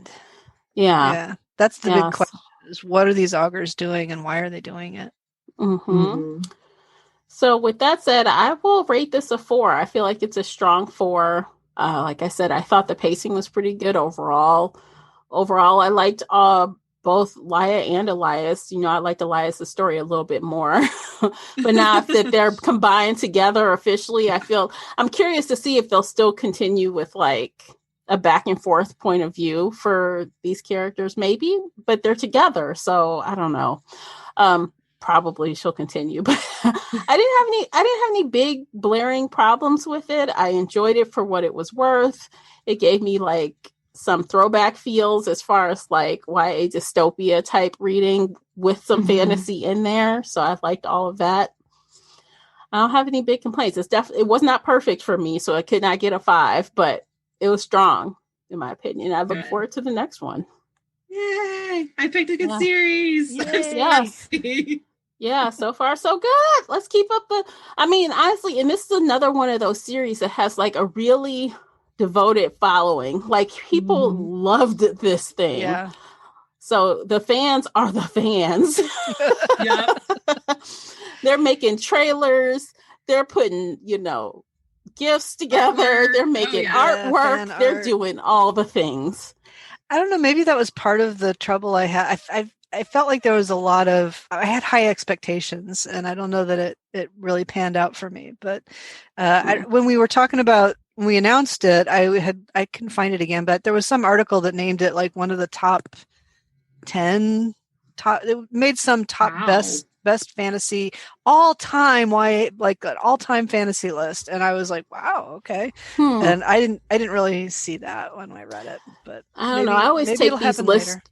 Yeah.
That's the big question. Is what are these augurs doing, and why are they doing it?
So with that said, I will rate this a 4. I feel like it's a strong 4. Like I said, I thought the pacing was pretty good overall. I liked both Laya and Elias. I liked Elias' story a little bit more. But now that they're combined together officially, I'm curious to see if they'll still continue with a back and forth point of view for these characters, maybe, but they're together. So I don't know. Probably she'll continue, but I didn't have any big blaring problems with it. I enjoyed it for what it was worth. It gave me some throwback feels as far as YA dystopia type reading with some fantasy in there. So I liked all of that. I don't have any big complaints. It was not perfect for me, so I could not get a 5, but it was strong, in my opinion. I look forward to the next one.
Yay! I picked a good series.
Yes. Yeah, so far so good. Let's keep up honestly, and this is another one of those series that has a really devoted following. People loved this thing. Yeah. So the fans are the fans.
Yeah.
They're making trailers. They're putting, gifts together. They're making artwork. They're doing all the things.
I don't know. Maybe that was part of the trouble I had. I felt like there was I had high expectations, and I don't know that it really panned out for me. But when we were talking about when we announced it, I couldn't find it again, but there was some article that named it like one of the top 10. It made some top best fantasy all time like an all time fantasy list, and I was like, wow, okay. And I didn't really see that when I read it, but
I don't know. I always take these lists. Later.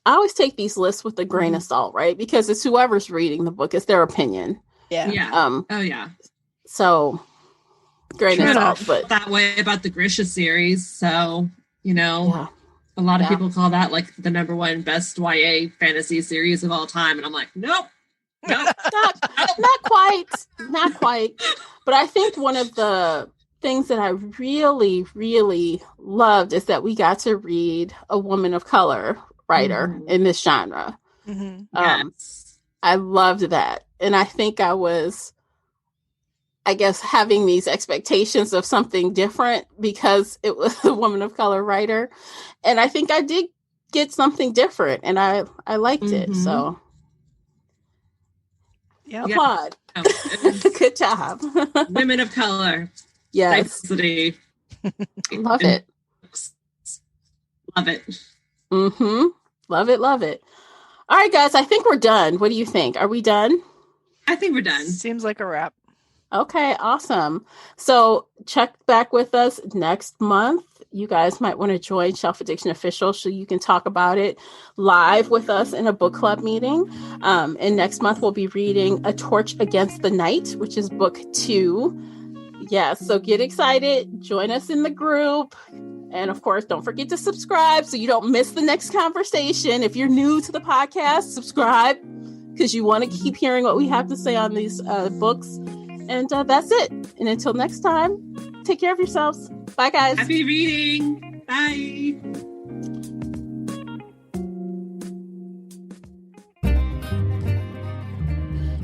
I always take these lists with a grain of salt, right? Because it's whoever's reading the book, it's their opinion.
Yeah.
Oh yeah.
So grain of salt, but
that way about the Grisha series. So a lot of people call that like the number one best YA fantasy series of all time, and I'm like, nope.
not quite. But I think one of the things that I really, really loved is that we got to read a woman of color writer in this genre.
Yes.
I loved that, and I think I was, having these expectations of something different because it was a woman of color writer, and I think I did get something different, and I liked it. So.
Yeah.
Applaud. Good job.
Women of color.
Yes.
Diversity.
Love it.
Love it.
Love it. All right, guys, I think we're done. What do you think? Are we done?
I think we're done.
Seems like a wrap.
Okay, awesome. So check back with us next month. You guys might want to join Shelf Addiction Official so you can talk about it live with us in a book club meeting. And next month we'll be reading A Torch Against the Night, which is book 2. Yes, so get excited. Join us in the group. And of course, don't forget to subscribe so you don't miss the next conversation. If you're new to the podcast, subscribe because you want to keep hearing what we have to say on these books. And that's it. And until next time, take care of yourselves. Bye, guys.
Happy reading. Bye.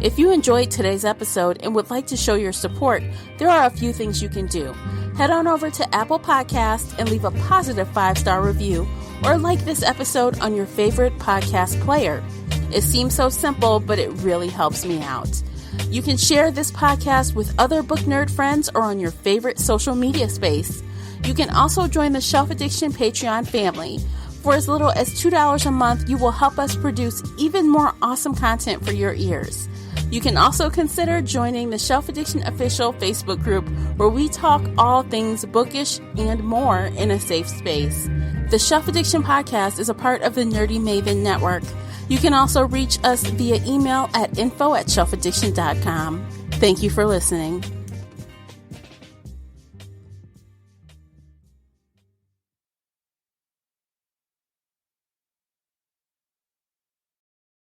If you enjoyed today's episode and would like to show your support, there are a few things you can do. Head on over to Apple Podcasts and leave a positive 5-star review, or like this episode on your favorite podcast player. It seems so simple, but it really helps me out. You can share this podcast with other book nerd friends or on your favorite social media space. You can also join the Shelf Addiction Patreon family. For as little as $2 a month, you will help us produce even more awesome content for your ears. You can also consider joining the Shelf Addiction Official Facebook group, where we talk all things bookish and more in a safe space. The Shelf Addiction Podcast is a part of the Nerdy Maven Network. You can also reach us via email at info@shelfaddiction.com. Thank you for listening.